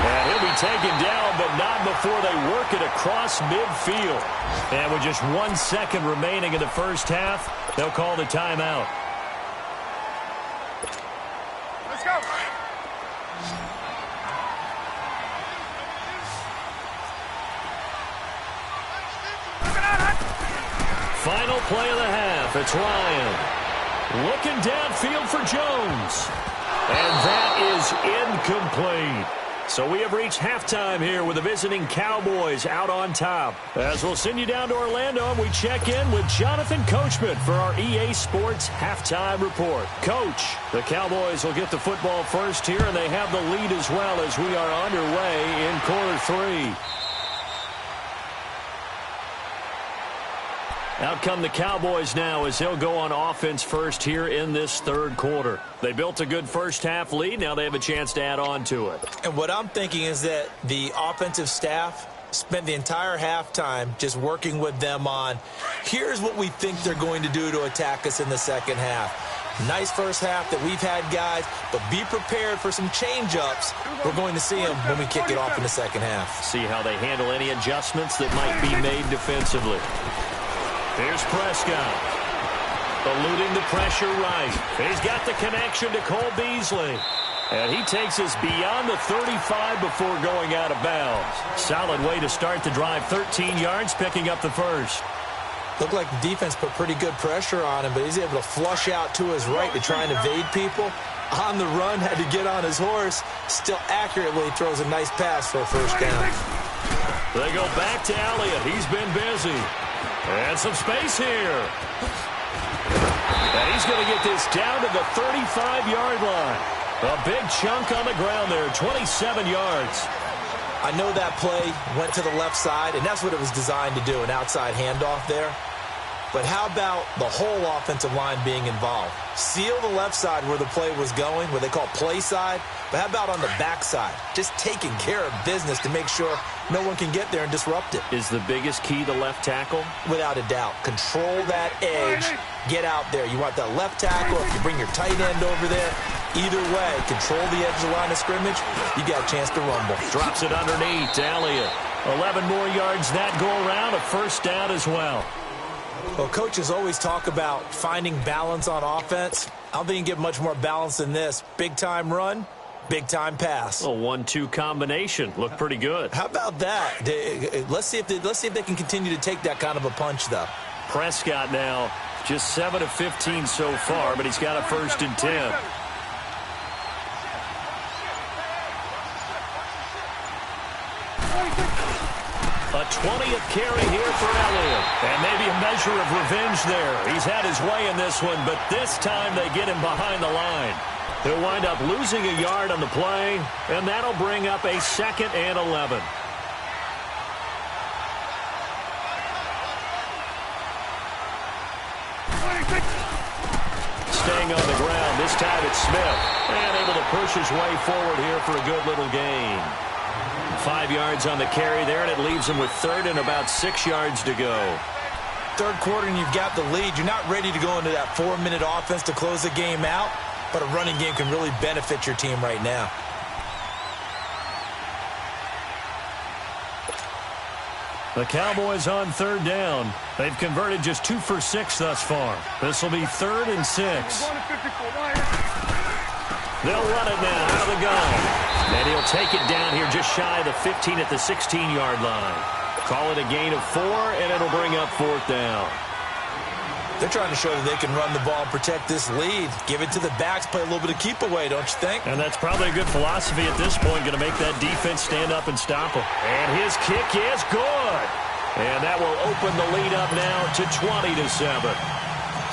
And he'll be taken down, but not before they work it across midfield. And with just 1 second remaining in the first half, they'll call the timeout. Let's go. Final play of the half. It's Ryan. Looking downfield for Jones. And that is incomplete. So we have reached halftime here with the visiting Cowboys out on top. As we'll send you down to Orlando, and we check in with Jonathan Coachman for our EA Sports Halftime Report. Coach, the Cowboys will get the football first here, and they have the lead as well as we are underway in quarter 3. Out come the Cowboys now as they'll go on offense first here in this 3rd quarter. They built a good first half lead. Now they have a chance to add on to it. And what I'm thinking is that the offensive staff spent the entire halftime just working with them on, here's what we think they're going to do to attack us in the second half. Nice first half that we've had, guys, but be prepared for some change-ups. We're going to see them when we kick it off in the second half. See how they handle any adjustments that might be made defensively. Here's Prescott. Eluding the pressure right. He's got the connection to Cole Beasley. And he takes us beyond the 35 before going out of bounds. Solid way to start the drive. 13 yards, picking up the first. Looked like the defense put pretty good pressure on him, but he's able to flush out to his right to try and evade people. On the run, had to get on his horse. Still accurately throws a nice pass for a first down. They go back to Elliott. He's been busy. And some space here. And he's going to get this down to the 35-yard line. A big chunk on the ground there, 27 yards. I know that play went to the left side, and that's what it was designed to do, an outside handoff there. But how about the whole offensive line being involved? Seal the left side where the play was going, what they call play side. But how about on the back side? Just taking care of business to make sure no one can get there and disrupt it. Is the biggest key the left tackle? Without a doubt. Control that edge. Get out there. You want that left tackle. If you bring your tight end over there, either way, control the edge of the line of scrimmage, you got a chance to rumble. Drops it underneath to Elliott. 11 more yards that go around, a first down as well. Well, coaches always talk about finding balance on offense. I don't think you can get much more balance than this. Big-time run, Big-time pass. A 1-2 combination. Looked pretty good. How about that? Let's see if they can continue to take that kind of a punch, though. Prescott now just 7 of 15 so far, but he's got a 1st and 10. A 20th carry here for Elliott. And maybe a measure of revenge there. He's had his way in this one, but this time they get him behind the line. He'll wind up losing a yard on the play, and that'll bring up a 2nd and 11. Staying on the ground. This time it's Smith. And able to push his way forward here for a good little gain. 5 yards on the carry there, and it leaves him with 3rd and about 6 yards to go. Third quarter, and you've got the lead. You're not ready to go into that 4-minute offense to close the game out, but a running game can really benefit your team right now. The Cowboys on 3rd down. They've converted just 2 for 6 thus far. This will be 3rd and 6. They'll run it now out of the gun. And he'll take it down here just shy of the 15 at the 16-yard line. Call it a gain of 4, and it'll bring up 4th down. They're trying to show that they can run the ball and protect this lead. Give it to the backs, play a little bit of keep away, don't you think? And that's probably a good philosophy at this point, going to make that defense stand up and stop him. And his kick is good. And that will open the lead up now to 20-7.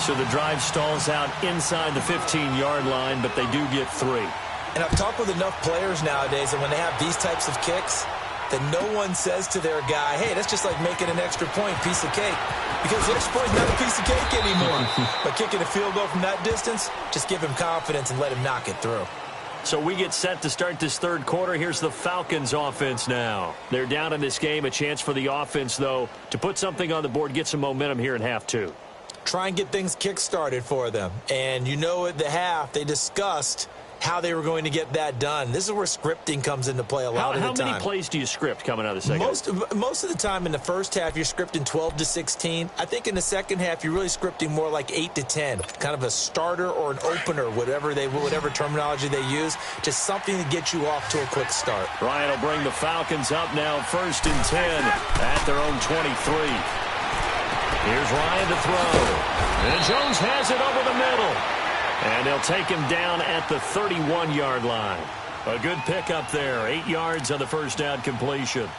So the drive stalls out inside the 15-yard line, but they do get 3. And I've talked with enough players nowadays, and when they have these types of kicks, that no one says to their guy, hey, that's just like making an extra point, piece of cake. Because the extra point is not a piece of cake anymore. But kicking a field goal from that distance, just give him confidence and let him knock it through. So we get set to start this 3rd quarter. Here's the Falcons offense now. They're down in this game. A chance for the offense, though, to put something on the board, get some momentum here in half 2. Try and get things kick-started for them. And you know at the half, they discussed how they were going to get that done. This is where scripting comes into play a lot of the time. How many plays do you script coming out of the second? Most of the time in the first half, you're scripting 12 to 16. I think in the second half, you're really scripting more like 8 to 10. Kind of a starter or an opener, whatever terminology they use. Just something to get you off to a quick start. Ryan will bring the Falcons up now 1st and 10 at their own 23. Here's Ryan to throw. And Jones has it over the middle. And they'll take him down at the 31-yard line. A good pickup there. 8 yards on the 1st down completion.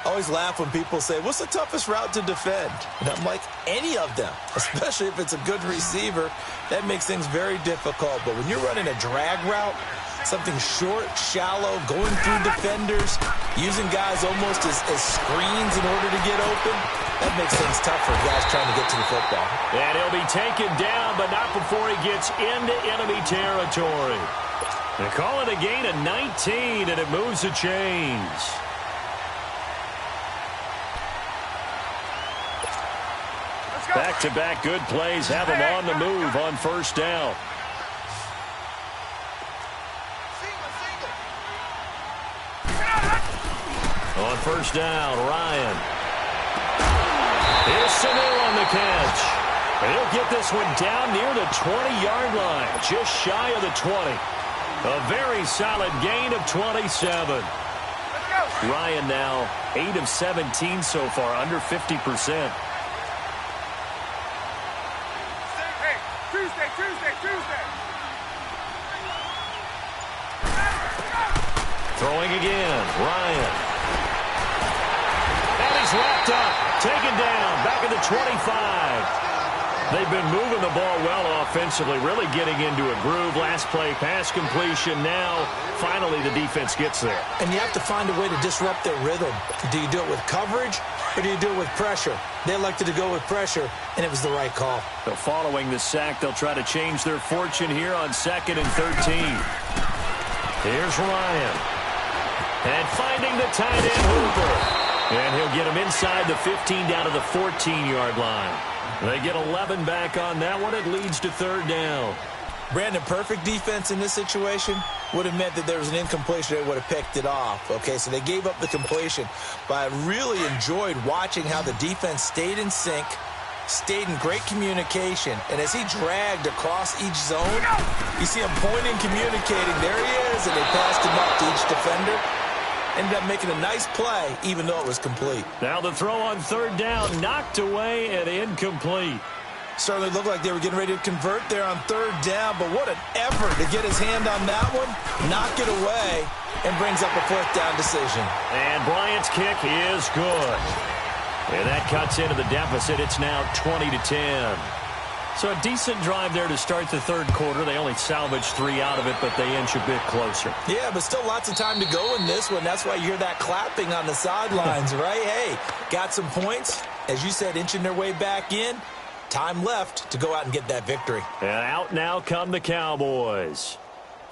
I always laugh when people say, what's the toughest route to defend? And I'm like, any of them, especially if it's a good receiver. That makes things very difficult. But when you're running a drag route, something short, shallow, going through defenders, using guys almost as screens in order to get open, that makes things tough for guys trying to get to the football. And he'll be taken down, but not before he gets into enemy territory. They call it a gain of 19, and it moves the chains. Back-to-back good plays have him on the move on 1st down. On 1st down, Ryan. Here's Sanu on the catch. And he'll get this one down near the 20-yard line, just shy of the 20. A very solid gain of 27. Ryan now 8 of 17 so far, under 50%. Tuesday. Throwing again, Ryan. And he's wrapped up, taken down, back at the 25. They've been moving the ball well offensively, really getting into a groove. Last play, pass completion. Now, finally, the defense gets there. And you have to find a way to disrupt their rhythm. Do you do it with coverage, or do you do it with pressure? They elected to go with pressure, and it was the right call. So following the sack, they'll try to change their fortune here on 2nd and 13. Here's Ryan. And finding the tight end, Hooper. And he'll get him inside the 15 down to the 14-yard line. They get 11 back on that one. It leads to 3rd down. Brandon, perfect defense in this situation would have meant that there was an incompletion. They would have picked it off. Okay, so they gave up the completion. But I really enjoyed watching how the defense stayed in sync, stayed in great communication. And as he dragged across each zone, you see him pointing, communicating. There he is, and they passed him up to each defender. Ended up making a nice play, even though it was complete. Now the throw on third down, knocked away and incomplete. Certainly looked like they were getting ready to convert there on third down, but what an effort to get his hand on that one, knock it away, and brings up a fourth down decision. And Bryant's kick is good. And that cuts into the deficit. It's now 20-10. So a decent drive there to start the third quarter. They only salvaged 3 out of it, but they inch a bit closer. Yeah, but still lots of time to go in this one. That's why you hear that clapping on the sidelines, right? Hey, got some points. As you said, inching their way back in. Time left to go out and get that victory. And out now come the Cowboys.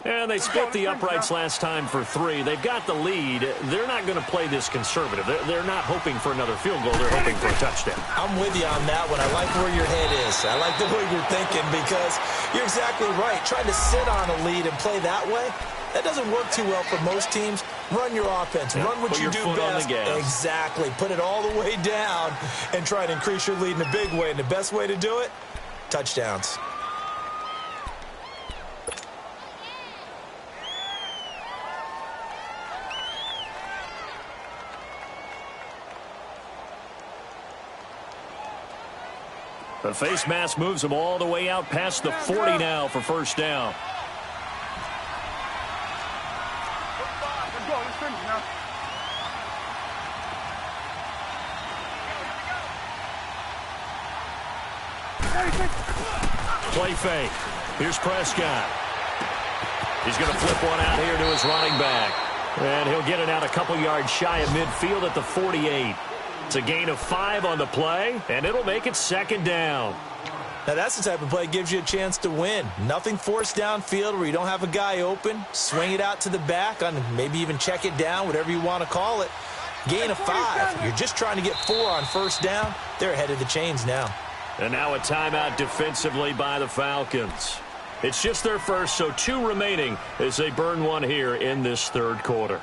And they split the uprights last time for 3. They've got the lead. They're not going to play this conservative. They're not hoping for another field goal. They're hoping for a touchdown. I'm with you on that one. I like where your head is. I like the way you're thinking because you're exactly right. Trying to sit on a lead and play that way, that doesn't work too well for most teams. Run your offense. Yeah, run what you do best. Exactly. Put it all the way down and try to increase your lead in a big way. And the best way to do it, touchdowns. The face mask moves them all the way out past the 40 now for first down. Let's go. Let's finish now. Play fake. Here's Prescott. He's going to flip one out here to his running back. And he'll get it out a couple yards shy of midfield at the 48. It's a gain of 5 on the play, and it'll make it second down. Now, that's the type of play that gives you a chance to win. Nothing forced downfield where you don't have a guy open. Swing it out to the back, on maybe even check it down, whatever you want to call it. Gain of 5. You're just trying to get 4 on first down. They're ahead of the chains now. And now a timeout defensively by the Falcons. It's just their first, so 2 remaining as they burn one here in this third quarter.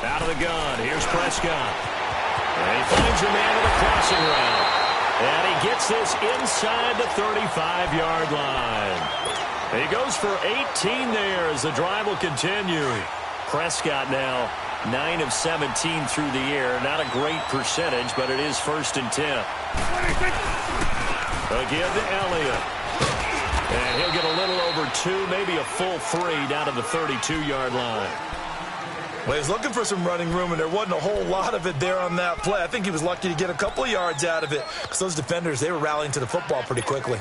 Out of the gun. Here's Prescott. And he finds a man with a crossing route. And he gets this inside the 35-yard line. And he goes for 18 there as the drive will continue. Prescott now 9 of 17 through the air. Not a great percentage, but it is 1st and 10. Again to Elliott. And he'll get a little over 2, maybe a full 3 down to the 32-yard line. Well, he was looking for some running room, and there wasn't a whole lot of it there on that play. I think he was lucky to get a couple of yards out of it because those defenders, they were rallying to the football pretty quickly.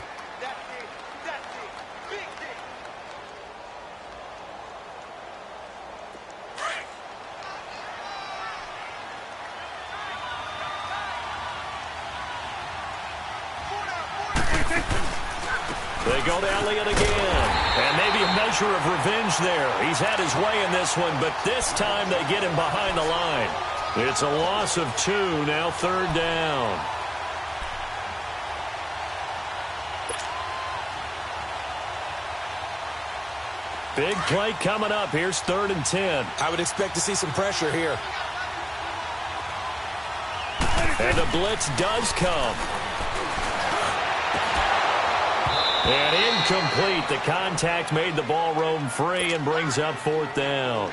They go to Elliott again. And maybe a measure of revenge there. He's had his way in this one, but this time they get him behind the line. It's a loss of 2, now 3rd down. Big play coming up. Here's 3rd and 10. I would expect to see some pressure here. And the blitz does come. And incomplete. The contact made the ball roam free and brings up 4th down.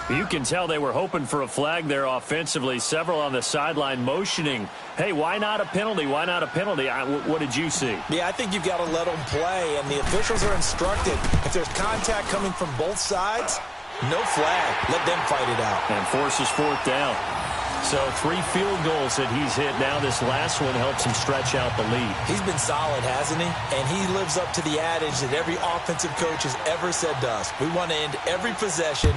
You can tell they were hoping for a flag there offensively. Several on the sideline motioning. Hey, why not a penalty? Why not a penalty? What did you see? Yeah, I think you've got to let them play, and the officials are instructed. If there's contact coming from both sides, no flag. Let them fight it out. And forces 4th down. So 3 field goals that he's hit now. This last one helps him stretch out the lead. He's been solid, hasn't he? And he lives up to the adage that every offensive coach has ever said to us. We want to end every possession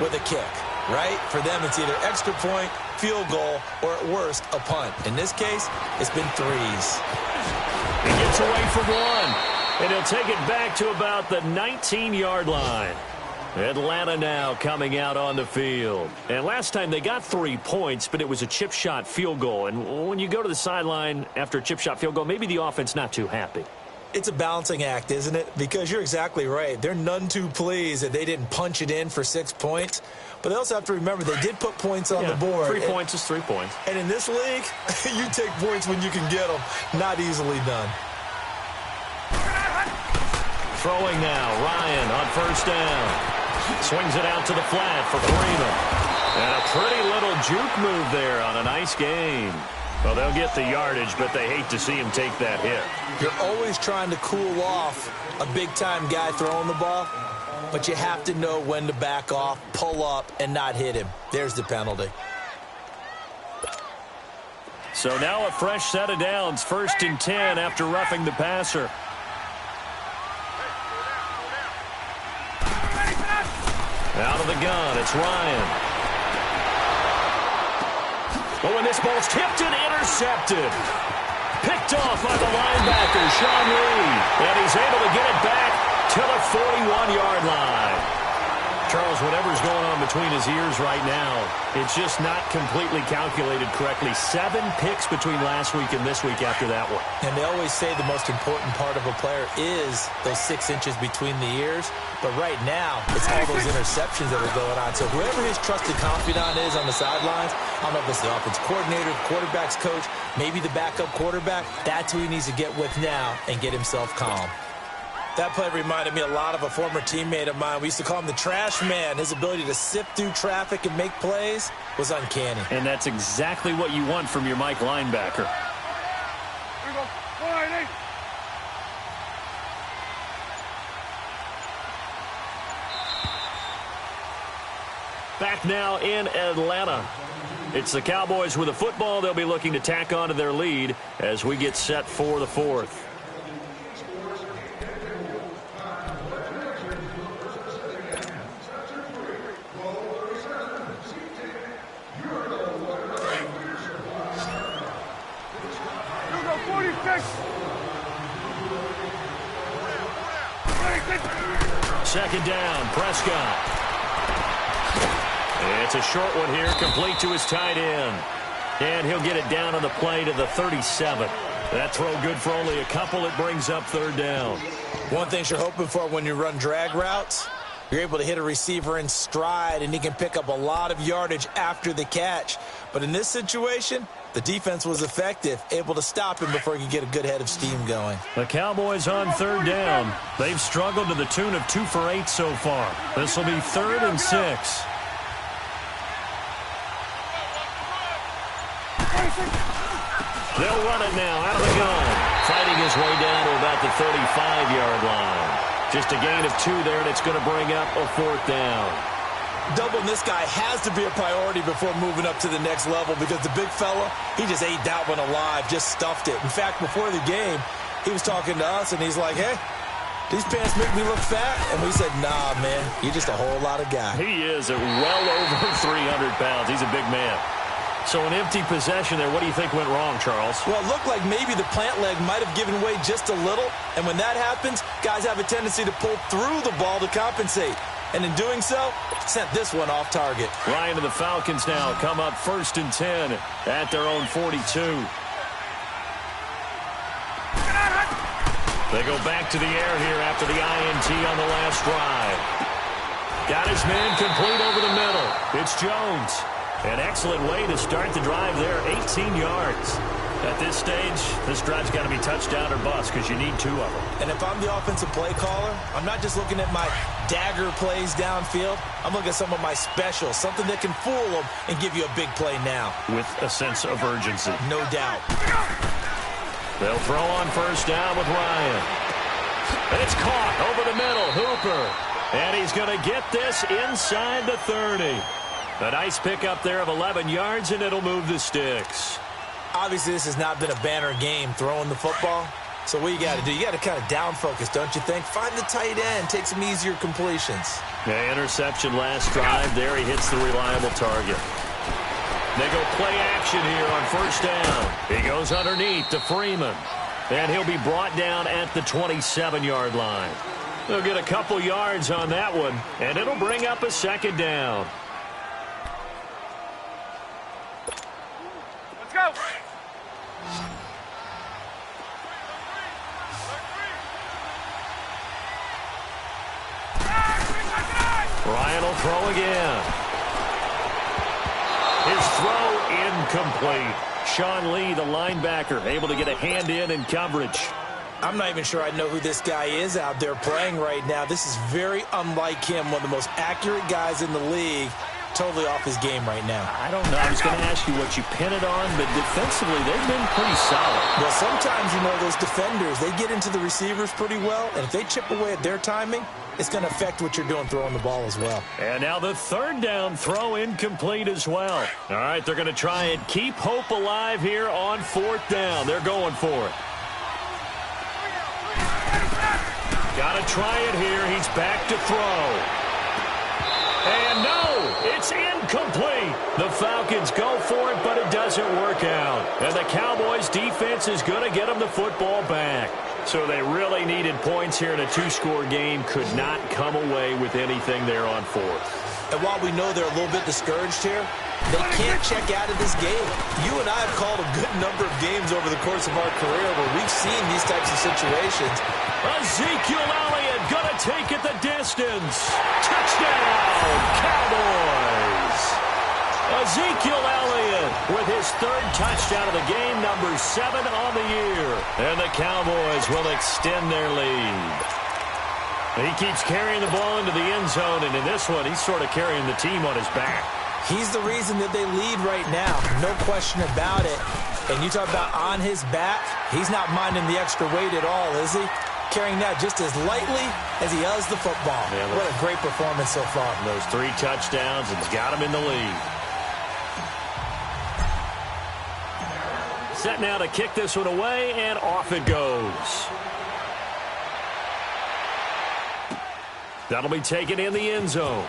with a kick, right? For them, it's either extra point, field goal, or at worst, a punt. In this case, it's been 3s. He gets away from 1, and he'll take it back to about the 19-yard line. Atlanta now coming out on the field. And last time they got 3 points, but it was a chip shot field goal. And when you go to the sideline after a chip shot field goal, maybe the offense not too happy. It's a balancing act, isn't it? Because you're exactly right. They're none too pleased that they didn't punch it in for 6 points. But they also have to remember they did put points on the board. 3 points is 3 points. And in this league, you take points when you can get them. Not easily done. Throwing now, Ryan on first down. Swings it out to the flat for Freeman. And a pretty little juke move there on a nice game. Well, they'll get the yardage, but they hate to see him take that hit. You're always trying to cool off a big-time guy throwing the ball, but you have to know when to back off, pull up, and not hit him. There's the penalty. So now a fresh set of downs, 1st and 10 after roughing the passer. Out of the gun, it's Ryan. Oh, and this ball's tipped and intercepted. Picked off by the linebacker, Sean Lee. And he's able to get it back to the 41-yard line. Charles, whatever's going on between his ears right now, it's just not completely calculated correctly. 7 picks between last week and this week after that one. And they always say the most important part of a player is those 6 inches between the ears. But right now, it's all those interceptions that are going on. So whoever his trusted confidant is on the sidelines, I don't know if it's the offense coordinator, the quarterback's coach, maybe the backup quarterback, that's who he needs to get with now and get himself calm. That play reminded me a lot of a former teammate of mine. We used to call him the trash man. His ability to sift through traffic and make plays was uncanny. And that's exactly what you want from your Mike linebacker. Here we go. 188. Back now in Atlanta. It's the Cowboys with a football. They'll be looking to tack on to their lead as we get set for the 4th. Second down, Prescott. It's a short one here, complete to his tight end. And he'll get it down on the play to the 37. That throw good for only a couple. It brings up 3rd down. One thing you're hoping for when you run drag routes, you're able to hit a receiver in stride, and he can pick up a lot of yardage after the catch. But in this situation, the defense was effective, able to stop him before he could get a good head of steam going. The Cowboys on 3rd down. They've struggled to the tune of 2 for 8 so far. This will be 3rd and 6. They'll run it now out of the gun. Fighting his way down to about the 35-yard line. Just a gain of 2 there, and it's going to bring up a 4th down. Doubling this guy has to be a priority before moving up to the next level because the big fella, he just ate that one alive, just stuffed it. In fact, before the game, he was talking to us, and he's like, hey, these pants make me look fat. And we said, nah, man, you're just a whole lot of guy. He is well over 300 pounds. He's a big man. So an empty possession there. What do you think went wrong, Charles? Well, it looked like maybe the plant leg might have given way just a little. And when that happens, guys have a tendency to pull through the ball to compensate. And in doing so, sent this one off target. Ryan and the Falcons now come up 1st and 10 at their own 42. They go back to the air here after the INT on the last drive. Got his man complete over the middle. It's Jones. An excellent way to start the drive there, 18 yards. At this stage, this drive's got to be touchdown or bust because you need 2 of them. And if I'm the offensive play caller, I'm not just looking at my dagger plays downfield. I'm looking at some of my specials, something that can fool them and give you a big play now. With a sense of urgency. No doubt. They'll throw on 1st down with Ryan. And it's caught over the middle, Hooper. And he's going to get this inside the 30. A nice pickup there of 11 yards, and it'll move the sticks. Obviously, this has not been a banner game throwing the football. So what you got to do, you got to kind of down focus, don't you think? Find the tight end, take some easier completions. Yeah, interception last drive. There he hits the reliable target. They go play action here on 1st down. He goes underneath to Freeman. And he'll be brought down at the 27-yard line. They'll get a couple yards on that one, and it'll bring up a second down. Let's go. Ryan will throw again. His throw incomplete. Sean Lee, the linebacker, able to get a hand in coverage. I'm not even sure I know who this guy is out there playing right now. This is very unlike him, one of the most accurate guys in the league. Totally off his game right now. I don't know. I was going to ask you what you pin it on, but defensively, they've been pretty solid. Well, sometimes, those defenders, they get into the receivers pretty well, and if they chip away at their timing, it's going to affect what you're doing throwing the ball as well. And now the third down throw incomplete as well. All right, they're going to try and keep hope alive here on fourth down. They're going for it. Got to try it here. He's back to throw. And no, it's incomplete. The Falcons go for it, but it doesn't work out. And the Cowboys defense is going to get them the football back. So they really needed points here in a two-score game. Could not come away with anything there on fourth. And while we know they're a little bit discouraged here, they can't check out of this game. You and I have called a good number of games over the course of our career where we've seen these types of situations. Ezekiel Elliott going to take it the distance. Touchdown, Cowboys. Ezekiel Elliott with his third touchdown of the game, number 7 on the year. And the Cowboys will extend their lead. He keeps carrying the ball into the end zone, and in this one, he's sort of carrying the team on his back. He's the reason that they lead right now, no question about it. And you talk about on his back, he's not minding the extra weight at all, is he? Carrying that just as lightly as he does the football. Yeah, what a great performance so far. Those 3 touchdowns, it's got him in the lead. Set now to kick this one away, and off it goes. That'll be taken in the end zone.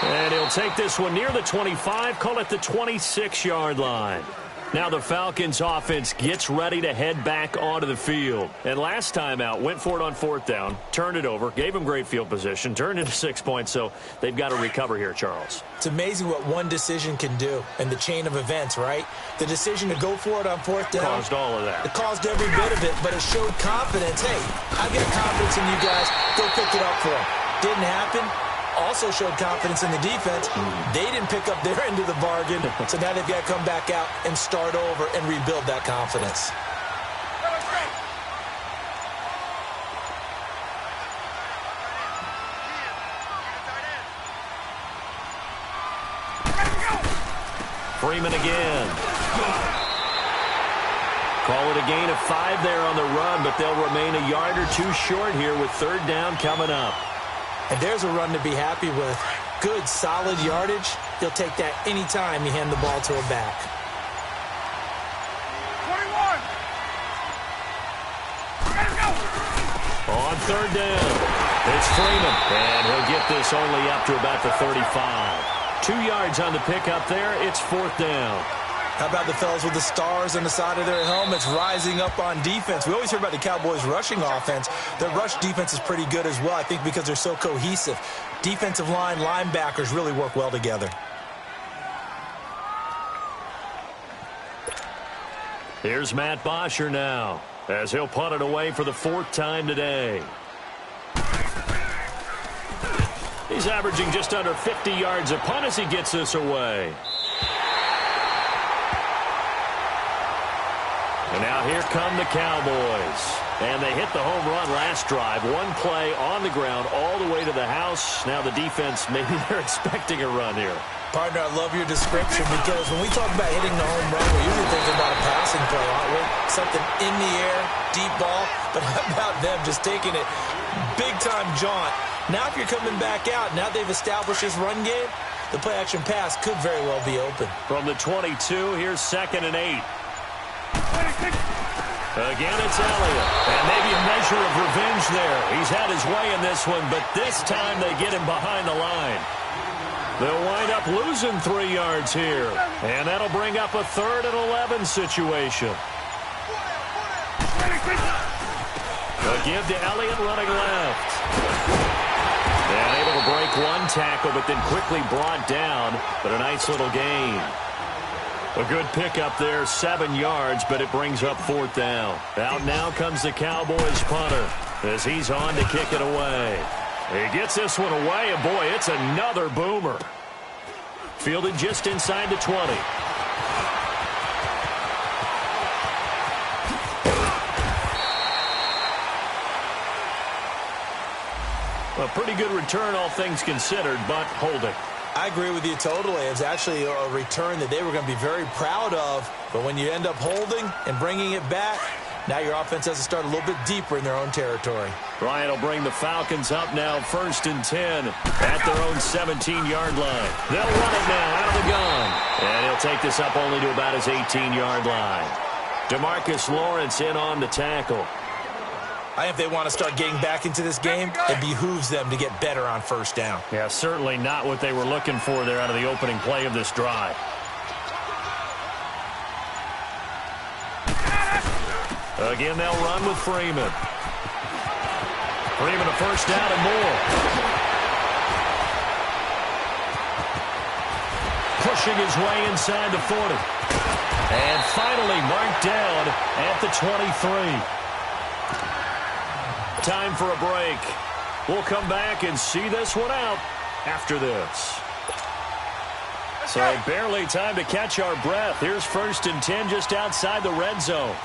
And he'll take this one near the 25, call it the 26-yard line. Now the Falcons offense gets ready to head back onto the field. And last time out, went for it on fourth down, turned it over, gave them great field position, turned into 6 points, so they've got to recover here, Charles. It's amazing what one decision can do in the chain of events, right? The decision to go for it on fourth down. Caused all of that. It caused every bit of it, but it showed confidence. Hey, I've got confidence in you guys. Go pick it up for them. Didn't happen. Also showed confidence in the defense. They didn't pick up their end of the bargain, so now they've got to come back out and start over and rebuild that confidence. Freeman again. Call it a gain of 5 there on the run, but they'll remain a yard or 2 short here with third down coming up. And there's a run to be happy with. Good, solid yardage. He'll take that any time you hand the ball to a back. 21. Let's go. On third down, it's Freeman, and he'll get this only up to about the 35. 2 yards on the pickup there. It's fourth down. How about the fellas with the stars on the side of their helmets rising up on defense? We always hear about the Cowboys' rushing offense. Their rush defense is pretty good as well, I think, because they're so cohesive. Defensive line, linebackers really work well together. Here's Matt Bosher now, as he'll punt it away for the 4th time today. He's averaging just under 50 yards a punt as he gets this away. And now here come the Cowboys. And they hit the home run last drive. 1 play on the ground all the way to the house. Now the defense, maybe they're expecting a run here. Partner, I love your description because when we talk about hitting the home run, we're usually thinking about a passing play, aren't we? Something in the air, deep ball. But how about them just taking it big-time jaunt? Now if you're coming back out, now they've established this run game, the play-action pass could very well be open. From the 22, here's 2nd and 8. Again, it's Elliott. And maybe a measure of revenge there. He's had his way in this one, but this time they get him behind the line. They'll wind up losing 3 yards here. And that'll bring up a 3rd and 11 situation. A give to Elliott running left. And able to break one tackle, but then quickly brought down. But a nice little gain. A good pickup there, 7 yards, but it brings up 4th down. Out now comes the Cowboys punter as he's on to kick it away. He gets this one away, and boy, it's another boomer. Fielded just inside the 20. A pretty good return, all things considered, but holding. I agree with you totally. It's actually a return that they were going to be very proud of. But when you end up holding and bringing it back, now your offense has to start a little bit deeper in their own territory. Bryant will bring the Falcons up now 1st and 10 at their own 17-yard line. They'll run it now out of the gun. And he'll take this up only to about his 18-yard line. DeMarcus Lawrence in on the tackle. If they want to start getting back into this game, it behooves them to get better on 1st down. Yeah, certainly not what they were looking for there out of the opening play of this drive. Again, they'll run with Freeman. Freeman a 1st down and more. Pushing his way inside the 40. And finally marked down at the 23. Time for a break. We'll come back and see this one out after this. So barely time to catch our breath. Here's 1st and 10 just outside the red zone.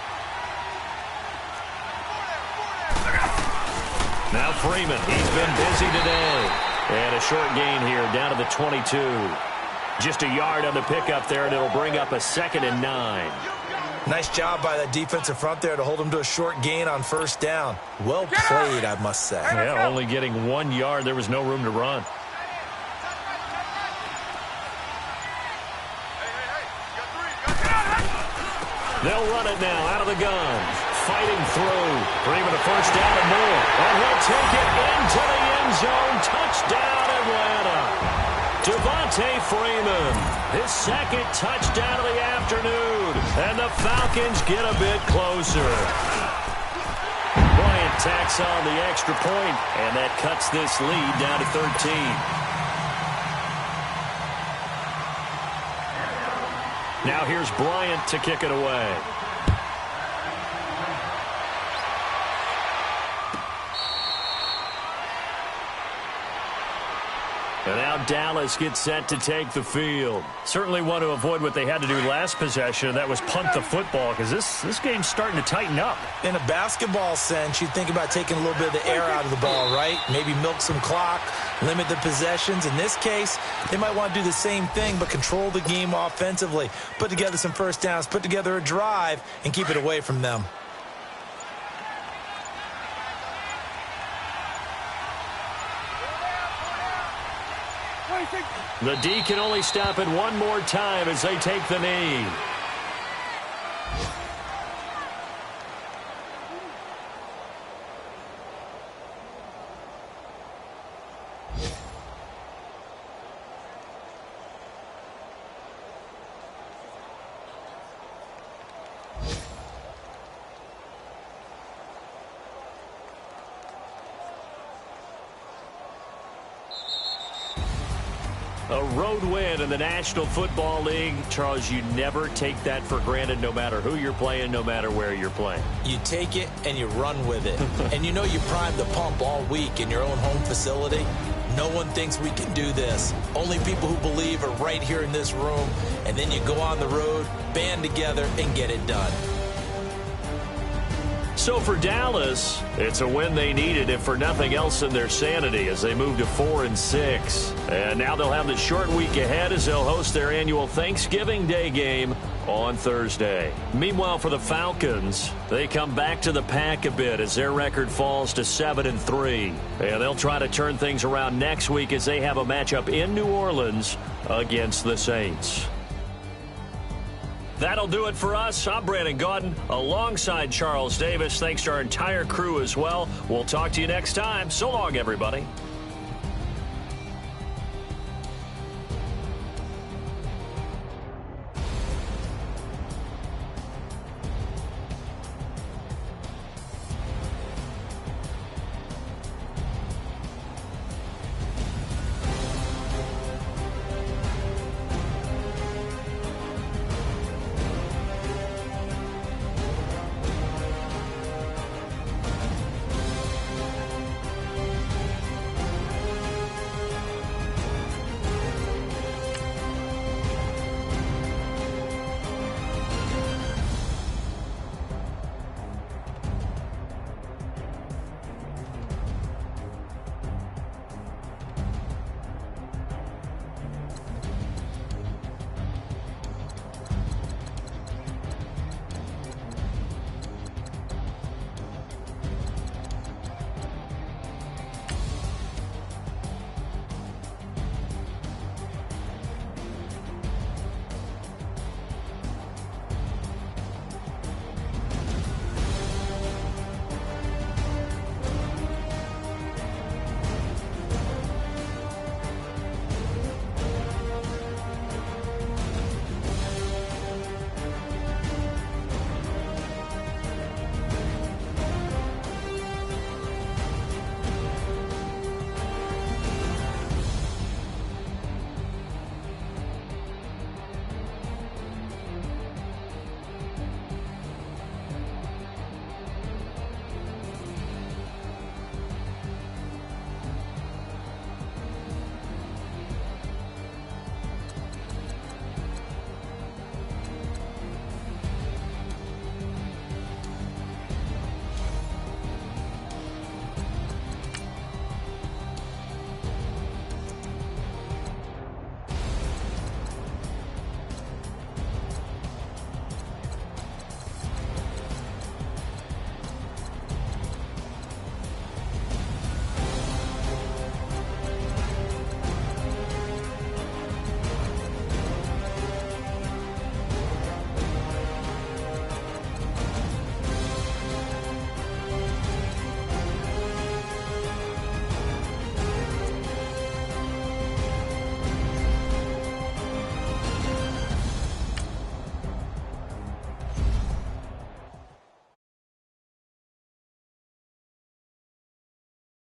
Now Freeman, he's been busy today. And a short gain here down to the 22. Just a yard on the pickup there, and it'll bring up a 2nd and 9. Nice job by that defensive front there to hold him to a short gain on 1st down. Well played, I must say. Yeah, only getting 1 yard. There was no room to run. They'll run it now out of the gun. Fighting through. Freeman a 1st down and more. And he'll take it into the end zone. Touchdown, Atlanta. Devontae Freeman, his 2nd touchdown of the afternoon. And the Falcons get a bit closer. Bryant tacks on the extra point, and that cuts this lead down to 13. Now here's Bryant to kick it away. And now Dallas gets set to take the field. Certainly want to avoid what they had to do last possession, and that was punt the football, because this game's starting to tighten up. In a basketball sense, you think about taking a little bit of the air out of the ball, right? Maybe milk some clock, limit the possessions. In this case, they might want to do the same thing, but control the game offensively. Put together some 1st downs, put together a drive, and keep it away from them. The D can only stop it one more time as they take the knee. A road win in the National Football League. Charles, you never take that for granted, no matter who you're playing, no matter where you're playing. You take it and you run with it. And you know you primed the pump all week in your own home facility. No one thinks we can do this. Only people who believe are right here in this room. And then you go on the road, band together, and get it done. So for Dallas, it's a win they needed, if for nothing else in their sanity, as they move to 4-6. And now they'll have the short week ahead as they'll host their annual Thanksgiving Day game on Thursday. Meanwhile, for the Falcons, they come back to the pack a bit as their record falls to 7-3. And they'll try to turn things around next week as they have a matchup in New Orleans against the Saints. That'll do it for us. I'm Brandon Gaudin alongside Charles Davis. Thanks to our entire crew as well. We'll talk to you next time. So long, everybody.